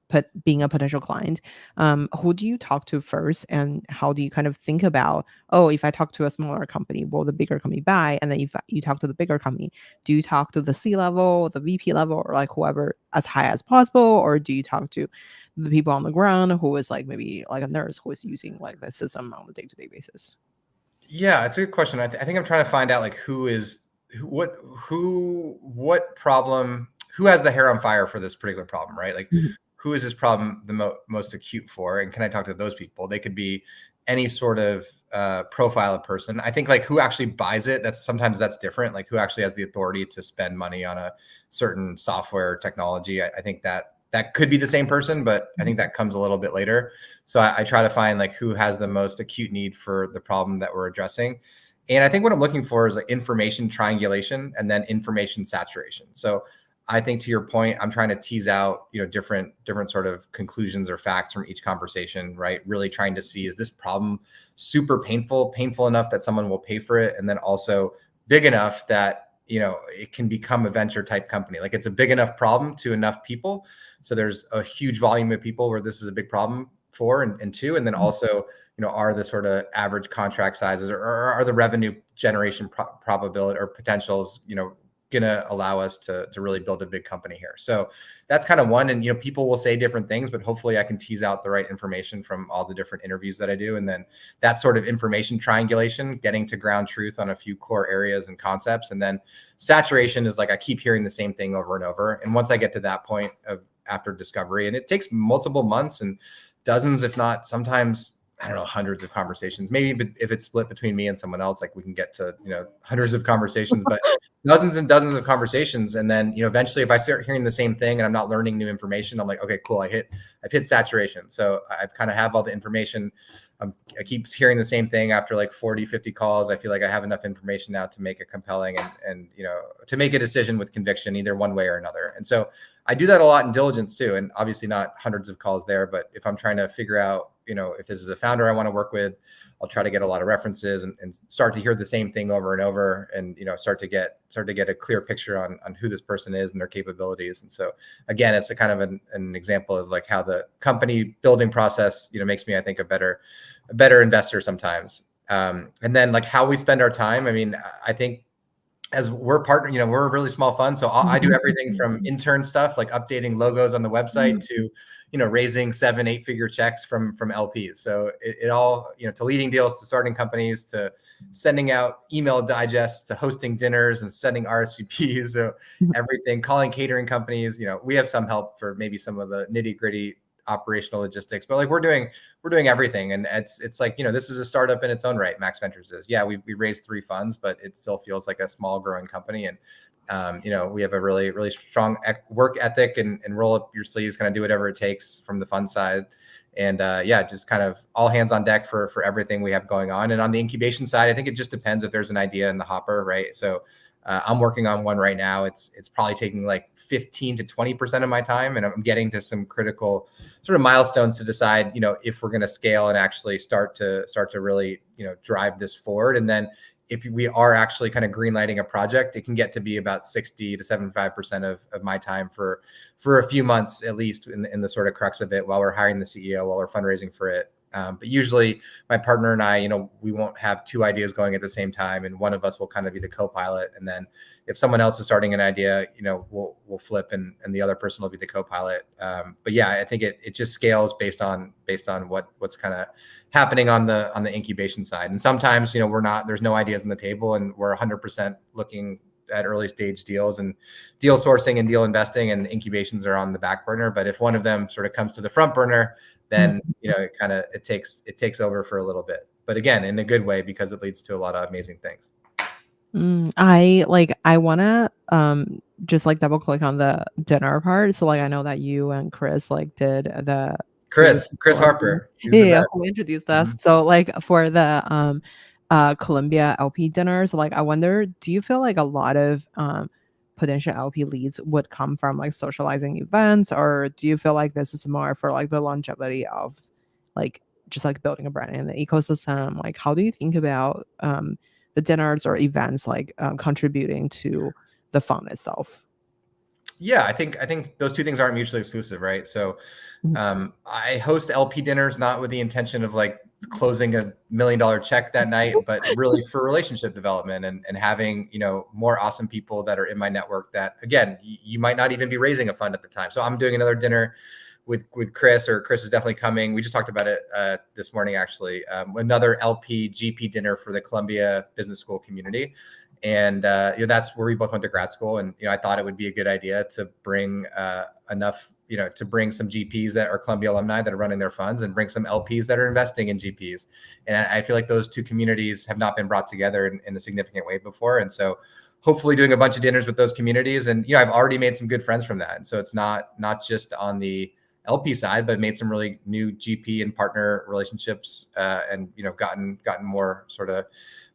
put being a potential client. Who do you talk to first, and how do you kind of think about, oh, if I talk to a smaller company, will the bigger company buy? And then if you talk to the bigger company, do you talk to the C level, the VP level, or like whoever as high as possible, or do you talk to the people on the ground who is like maybe like a nurse who is using like the system on a day-to-day basis? Yeah, it's a good question. I think I'm trying to find out like what problem, who has the hair on fire for this particular problem, right? Like, Mhm. who is this problem the most acute for, and can I talk to those people? They could be any sort of profile of person. I think like who actually buys it. That's different. Like who actually has the authority to spend money on a certain software or technology. I think that could be the same person, but I think that comes a little bit later. So I try to find like who has the most acute need for the problem that we're addressing. And I think what I'm looking for is like information triangulation and then information saturation. So I think to your point, I'm trying to tease out, different sort of conclusions or facts from each conversation, right? Really trying to see, is this problem super painful enough that someone will pay for it? And then also big enough that, it can become a venture type company. Like it's a big enough problem to enough people. So there's a huge volume of people where this is a big problem for, and two, and then also, are the sort of average contract sizes, or are the revenue generation probability or potentials, gonna allow us to really build a big company here. So that's kind of one. And people will say different things, but hopefully I can tease out the right information from all the different interviews that I do. And then that sort of information triangulation, getting to ground truth on a few core areas and concepts. And then saturation is like I keep hearing the same thing over and over. And once I get to that point of after discovery, and it takes multiple months and dozens, if not sometimes, I don't know, hundreds of conversations. Maybe if it's split between me and someone else, like we can get to, hundreds of conversations, but dozens and dozens of conversations. And then, eventually if I start hearing the same thing and I'm not learning new information, I'm like, okay, cool. I've hit saturation. So I kind of have all the information. I keep hearing the same thing after like 40, 50 calls. I feel like I have enough information now to make it compelling and to make a decision with conviction, either one way or another. And so I do that a lot in diligence too. And obviously not hundreds of calls there, but if I'm trying to figure out, if this is a founder I want to work with, I'll try to get a lot of references and start to hear the same thing over and over, and start to get a clear picture on who this person is and their capabilities. And so again, it's a kind of an example of like how the company building process makes me, I think, a better investor sometimes. And then like how we spend our time. I mean, I think as we're partner, we're a really small fund, so I do everything from intern stuff like updating logos on the website to raising 7-8 figure checks from LPs. So it all, to leading deals, to starting companies, to sending out email digests, to hosting dinners and sending RSVPs. So everything, calling catering companies. We have some help for maybe some of the nitty gritty operational logistics, but like we're doing everything. And it's like, this is a startup in its own right. Max Ventures is, we raised 3 funds, but it still feels like a small growing company. And we have a really, really strong work ethic and roll up your sleeves, kind of do whatever it takes from the fund side. And just kind of all hands on deck for everything we have going on. And on the incubation side, I think it just depends if there's an idea in the hopper, right? So I'm working on one right now. It's probably taking like 15 to 20% of my time, and I'm getting to some critical sort of milestones to decide, if we're going to scale and actually start to really, drive this forward. And then if we are actually kind of greenlighting a project, it can get to be about 60 to 75% of my time for a few months at least in the sort of crux of it, while we're hiring the CEO, while we're fundraising for it. But usually my partner and I, we won't have 2 ideas going at the same time, and one of us will kind of be the co-pilot. And then if someone else is starting an idea, we'll flip and the other person will be the co-pilot. But yeah, I think it just scales based on what's kind of happening on the incubation side. And sometimes, there's no ideas on the table, and we're 100% looking at early stage deals and deal sourcing and deal investing, and incubations are on the back burner. But if one of them sort of comes to the front burner, then it takes over for a little bit, but again, in a good way, because it leads to a lot of amazing things. I want to just like double click on the dinner part. So like I know that you and Chris like did the Chris Harper, who introduced us. So like for the Columbia LP dinner, so like I wonder, do you feel like a lot of potential LP leads would come from like socializing events, or do you feel like this is more for like the longevity of like just like building a brand in the ecosystem? Like how do you think about the dinners or events like contributing to the fund itself? Yeah, I think those 2 things aren't mutually exclusive, right? So I host LP dinners not with the intention of like closing $1 million check that night, but really for relationship development and having, more awesome people that are in my network that, again, you might not even be raising a fund at the time. So I'm doing another dinner with Chris, or Chris is definitely coming. We just talked about it this morning, actually. Another LP GP dinner for the Columbia Business School community. And that's where we both went to grad school. And I thought it would be a good idea to bring enough, to bring some GPs that are Columbia alumni that are running their funds, and bring some LPs that are investing in GPs. And I feel like those 2 communities have not been brought together in a significant way before. And so hopefully doing a bunch of dinners with those communities. And I've already made some good friends from that. And so it's not just on the LP side, but made some really new GP and partner relationships, and gotten more sort of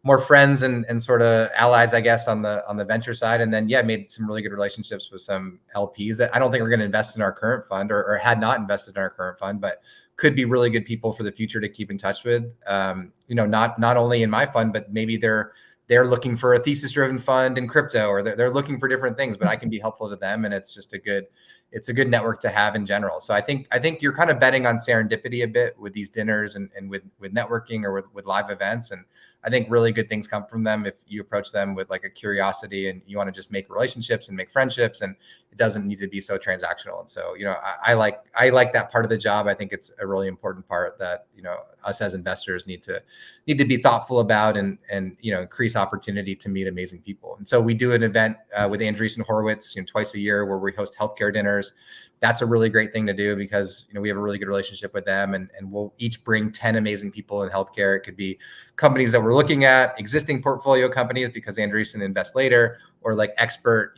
more friends and sort of allies, I guess, on the venture side. And then made some really good relationships with some LPs that I don't think are going to invest in our current fund, or had not invested in our current fund, but could be really good people for the future to keep in touch with. Not only in my fund, but maybe they're looking for a thesis driven fund in crypto, or they're looking for different things, but I can be helpful to them. And it's just a good network to have in general. So I think you're kind of betting on serendipity a bit with these dinners and with networking, or with live events. And I think really good things come from them if you approach them with like a curiosity, and you want to just make relationships and make friendships, and it doesn't need to be so transactional. And so, I like that part of the job. I think it's a really important part that, us as investors need to be thoughtful about, and increase opportunity to meet amazing people. And so we do an event with Andreessen Horowitz, twice a year, where we host healthcare dinners. That's a really great thing to do, because we have a really good relationship with them, and we'll each bring 10 amazing people in healthcare. It could be companies that we're looking at, existing portfolio companies, because Andreessen invests later, or like expert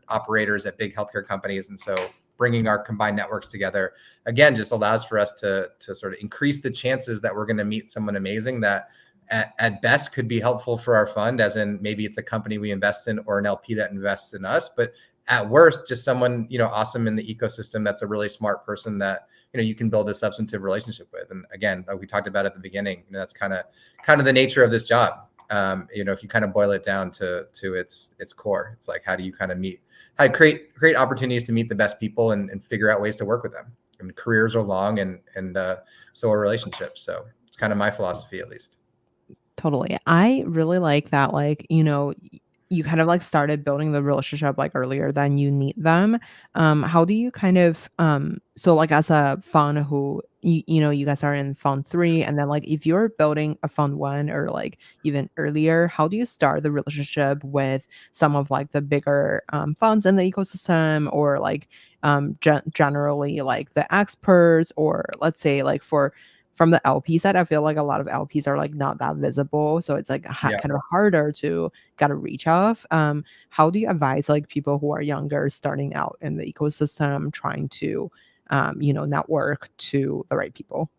operators at big healthcare companies. And so bringing our combined networks together, again, just allows for us to sort of increase the chances that we're going to meet someone amazing that at best could be helpful for our fund, as in maybe it's a company we invest in, or an LP that invests in us, but at worst, just someone, awesome in the ecosystem that's a really smart person that you can build a substantive relationship with. And again, like we talked about at the beginning, that's kind of the nature of this job. If you kind of boil it down to its core, it's like, how do you kind of how to create opportunities to meet the best people and figure out ways to work with them. And careers are long, and so are relationships. So it's kind of my philosophy, at least. Totally. I really like that, like, you kind of like started building the relationship like earlier than you need them. How do you kind of so like as a fund who you guys are in fund 3, and then like if you're building a fund 1 or like even earlier, how do you start the relationship with some of like the bigger funds in the ecosystem, or like generally like the experts, or let's say like from the LP side, I feel like a lot of LPs are like not that visible, so it's like Yeah. kind of harder to get a reach of. How do you advise like people who are younger, starting out in the ecosystem, trying to, network to the right people?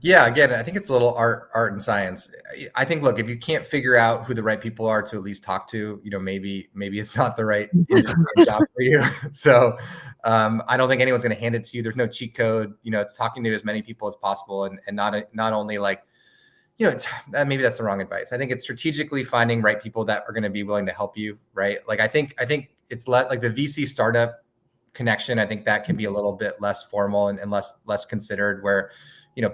Yeah, again, I think it's a little art and science. I think, look, if you can't figure out who the right people are to at least talk to, maybe it's not the right industry and job for you. So I don't think anyone's going to hand it to you. There's no cheat code. It's talking to as many people as possible, and not only like, it's maybe that's the wrong advice. I think it's strategically finding right people that are going to be willing to help you, right? Like I think it's like the VC startup connection. I think that can be a little bit less formal and less considered, where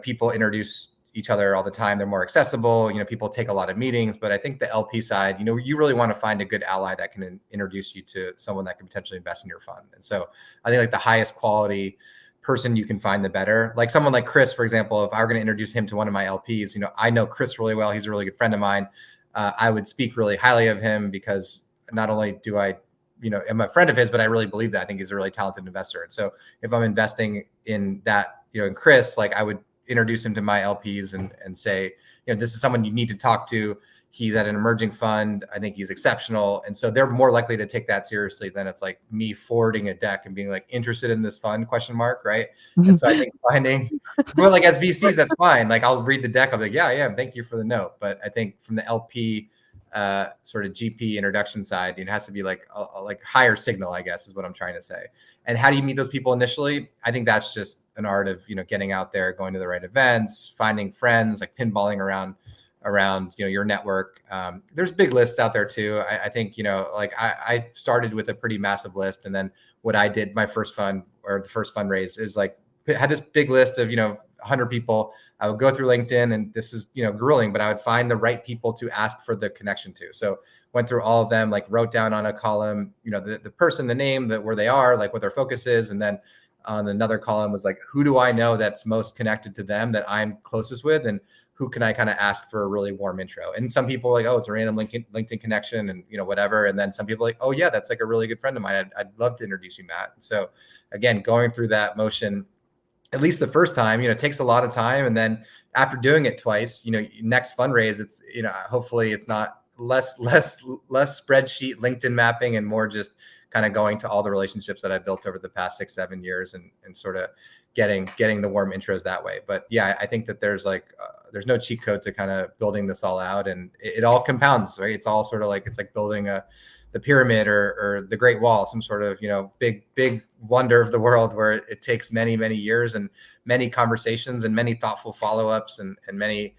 people introduce each other all the time. They're more accessible. People take a lot of meetings. But I think the LP side, you really want to find a good ally that can introduce you to someone that can potentially invest in your fund. And so I think like the highest quality person you can find, the better. Like someone like Chris, for example, if I were going to introduce him to one of my LPs, I know Chris really well. He's a really good friend of mine. I would speak really highly of him, because not only do I am a friend of his, but I really believe that. I think he's a really talented investor. And so if I'm investing in that, in Chris, like I would introduce him to my LPs and say, this is someone you need to talk to. He's at an emerging fund. I think he's exceptional. And so they're more likely to take that seriously than it's like me forwarding a deck and being like, interested in this fund, ? Right. And so I think but like as VCs, that's fine. Like I'll read the deck. I'll be like, yeah, thank you for the note. But I think from the LP sort of GP introduction side, it has to be like a like higher signal, I guess, is what I'm trying to say. And how do you meet those people initially? I think that's just an art of getting out there, going to the right events, finding friends, like pinballing around your network. There's big lists out there too. I think like I started with a pretty massive list, and then what I did, my first fund or the first fundraise, is like had this big list of 100 people. I would go through LinkedIn, and this is grueling, but I would find the right people to ask for the connection to. So went through all of them, like wrote down on a column the person, the name, where they are, like what their focus is, and then on another column was like, who do I know that's most connected to them, that I'm closest with, and who can I kind of ask for a really warm intro? And some people are like, oh, it's a random LinkedIn connection, and whatever. And then some people are like, oh yeah, that's like a really good friend of mine. I'd love to introduce you, Matt. And so again, going through that motion, at least the first time, it takes a lot of time. And then after doing it twice, next fundraise, it's, hopefully it's not less spreadsheet LinkedIn mapping, and more just kind of going to all the relationships that I built over the past 6-7 years, and sort of getting the warm intros that way. But yeah, I think that there's there's no cheat code to kind of building this all out, and it all compounds, right? It's all sort of like, it's like building the pyramid or the Great Wall, some sort of big wonder of the world, where it takes many years and many conversations and many thoughtful follow-ups and many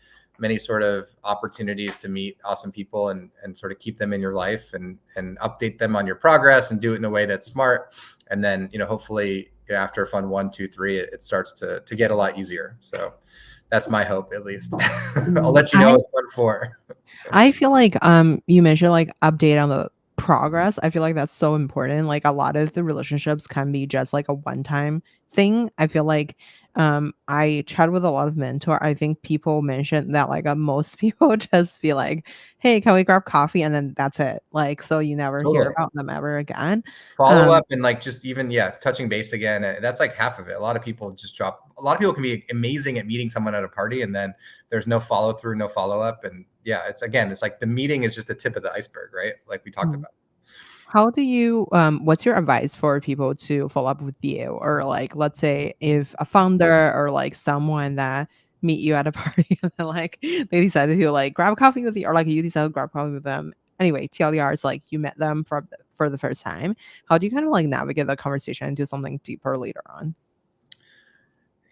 sort of opportunities to meet awesome people and sort of keep them in your life and update them on your progress, and do it in a way that's smart. And then hopefully after fund 1, 2, 3, it starts to get a lot easier. So that's my hope, at least. I'll let you know with fund 4. I feel like you mentioned like update on the progress. I feel like that's so important. Like a lot of the relationships can be just like a one-time thing. I feel like I chat with a lot of mentor. I think people mention that like most people just be like, hey, can we grab coffee? And then that's it. Like, so you never hear Totally. about them ever again. Follow up, and like just even touching base again. That's like half of it. A lot of people can be amazing at meeting someone at a party, and then there's no follow through, no follow up. And yeah, it's like the meeting is just the tip of the iceberg, right? Like we talked about. How do you what's your advice for people to follow up with you? Or like, let's say if a founder or like someone that meet you at a party and then like they decided to like grab a coffee with you, or like you decided to grab coffee with them. Anyway, TLDR is like you met them for the first time. How do you kind of like navigate the conversation into something deeper later on?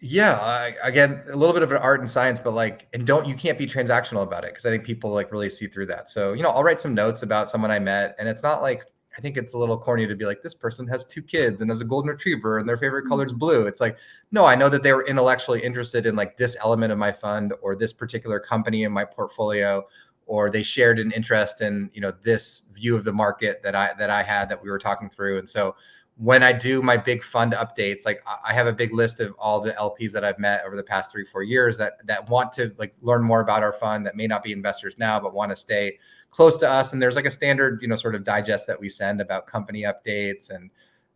Yeah, again, a little bit of an art and science, but like, and you can't be transactional about it because I think people like really see through that. So, I'll write some notes about someone I met, and it's not like, I think it's a little corny to be like, this person has 2 kids and has a golden retriever and their favorite color is blue. It's like, no, I know that they were intellectually interested in like this element of my fund or this particular company in my portfolio, or they shared an interest in, this view of the market that I had that we were talking through. And so when I do my big fund updates, like I have a big list of all the LPs that I've met over the past 3-4 years that want to like learn more about our fund, that may not be investors now, but want to stay close to us. And there's like a standard, sort of digest that we send about company updates and,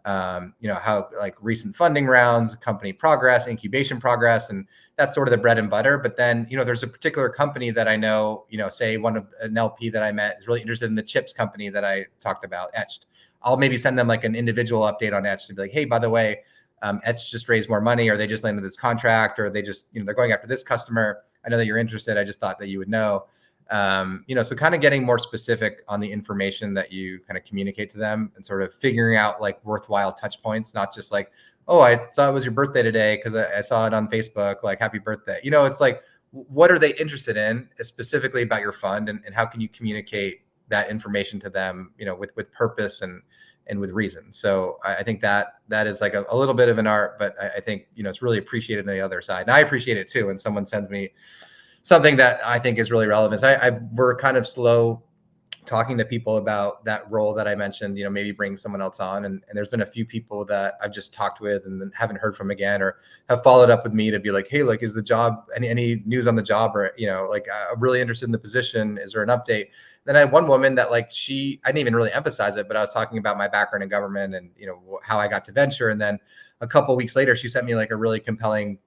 how like recent funding rounds, company progress, incubation progress, and that's sort of the bread and butter. But then, there's a particular company that I know, say an LP that I met is really interested in the chips company that I talked about, Etched. I'll maybe send them like an individual update on Etched to be like, hey, by the way, Etched just raised more money, or they just landed this contract, or they just, they're going after this customer. I know that you're interested. I just thought that you would know. So kind of getting more specific on the information that you kind of communicate to them, and sort of figuring out like worthwhile touch points, not just like, oh, I saw it was your birthday today because I saw it on Facebook, like happy birthday. It's like, what are they interested in specifically about your fund, and how can you communicate that information to them, with purpose and with reason. So I think that is like a little bit of an art, but I think, it's really appreciated on the other side. And I appreciate it too when someone sends me something that I think is really relevant. We're kind of slow talking to people about that role that I mentioned, maybe bring someone else on. And there's been a few people that I've just talked with and then haven't heard from again, or have followed up with me to be like, hey, like, is the job, any news on the job, or, like, I'm really interested in the position. Is there an update? Then I had one woman that like, I didn't even really emphasize it, but I was talking about my background in government and, how I got to venture. And then a couple of weeks later, she sent me like a really compelling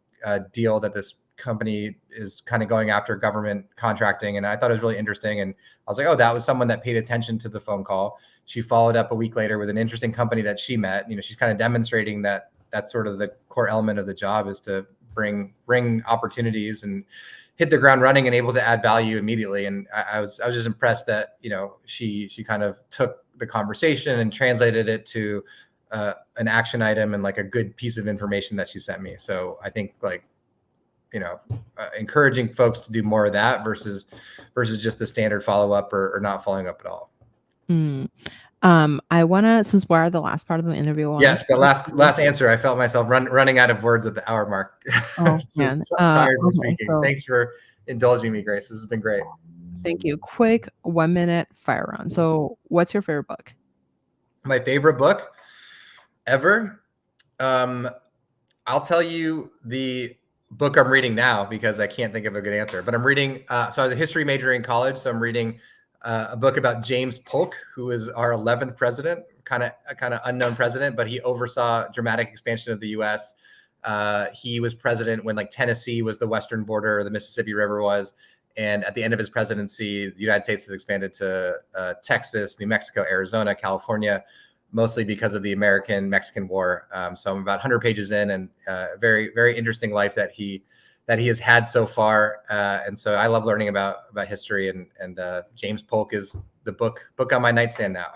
deal that this company is kind of going after government contracting. And I thought it was really interesting. And I was like, oh, that was someone that paid attention to the phone call. She followed up a week later with an interesting company that she met. She's kind of demonstrating that that's sort of the core element of the job, is to bring opportunities and hit the ground running and able to add value immediately. And I was just impressed that, she kind of took the conversation and translated it to an action item and like a good piece of information that she sent me. So I think like, encouraging folks to do more of that versus just the standard follow-up or not following up at all. I want to, since we're at the last part of the interview. Yes, the last answer, I felt myself running out of words at the hour mark. Oh, man. Tired of Okay, speaking. so Thanks for indulging me, Grace. This has been great. thank you. Quick 1-minute fire round. So what's your favorite book? My favorite book ever? I'll tell you the book I'm reading now because I can't think of a good answer, but I'm reading, so I was a history major in college. So I'm reading a book about James Polk, who is our 11th president, kind of unknown president, but he oversaw dramatic expansion of the US. He was president when like Tennessee was the western border, the Mississippi River was. And at the end of his presidency, the United States has expanded to Texas, New Mexico, Arizona, California, mostly because of the American-Mexican War. So I'm about 100 pages in, and very, very interesting life that he has had so far. And so I love learning about history, and James Polk is the book on my nightstand now.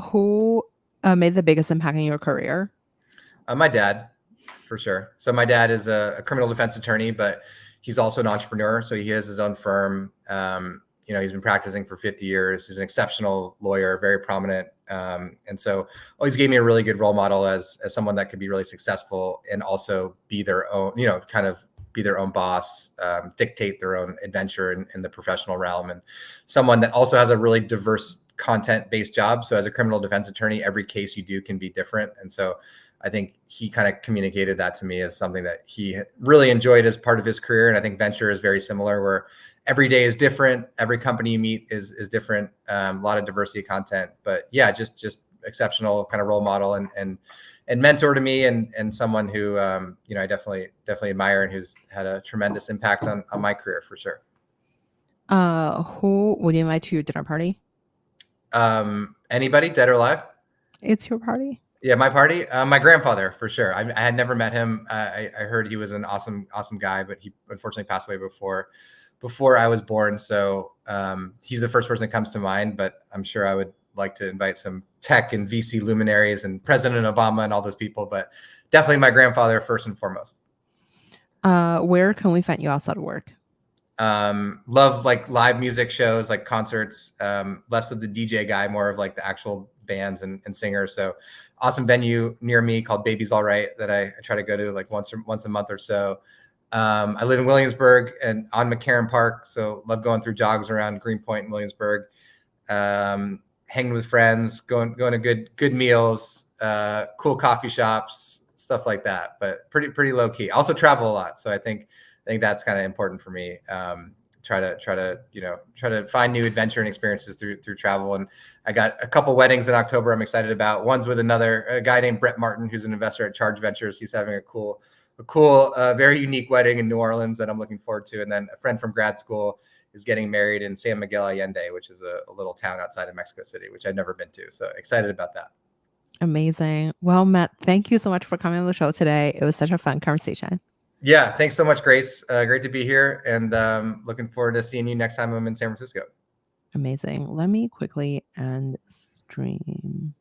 Who made the biggest impact in your career? My dad, for sure. So my dad is a criminal defense attorney, but he's also an entrepreneur. So he has his own firm. He's been practicing for 50 years. He's an exceptional lawyer, very prominent. And so always gave me a really good role model as someone that could be really successful and also be their own, kind of be their own boss, dictate their own adventure in the professional realm, and someone that also has a really diverse content-based job. So as a criminal defense attorney, every case you do can be different. And so I think he kind of communicated that to me as something that he really enjoyed as part of his career. And I think venture is very similar, where every day is different. Every company you meet is different. A lot of diversity of content, but yeah, just exceptional kind of role model and mentor to me, and someone who, I definitely admire, and who's had a tremendous impact on my career for sure. Who would you invite to your dinner party? Anybody, dead or alive? It's your party. Yeah, my party. My grandfather, for sure. I had never met him. I heard he was an awesome guy, but he unfortunately passed away before I was born. So he's the first person that comes to mind, but I'm sure I would like to invite some tech and VC luminaries and President Obama and all those people, but definitely my grandfather first and foremost. Where can we find you outside of work? Love like live music shows, like concerts, less of the DJ guy, more of like the actual bands and singers. So awesome venue near me called Baby's All Right that I try to go to like once a month or so. I live in Williamsburg and on McCarran Park. So love going through jogs around Greenpoint and Williamsburg, hanging with friends, going to good meals, cool coffee shops, stuff like that, but pretty low key. I also travel a lot. So I think that's kind of important for me. Try to find new adventure and experiences through travel. And I got a couple weddings in October I'm excited about. One's with a guy named Brett Martin, who's an investor at Charge Ventures. He's having a cool, very unique wedding in New Orleans that I'm looking forward to. And then a friend from grad school is getting married in San Miguel Allende, which is a little town outside of Mexico City, which I've never been to. So excited about that. Amazing. Well, Matt, thank you so much for coming on the show today. It was such a fun conversation. Yeah, thanks so much, Grace. Great to be here, and looking forward to seeing you next time I'm in San Francisco. Amazing. Let me quickly end stream.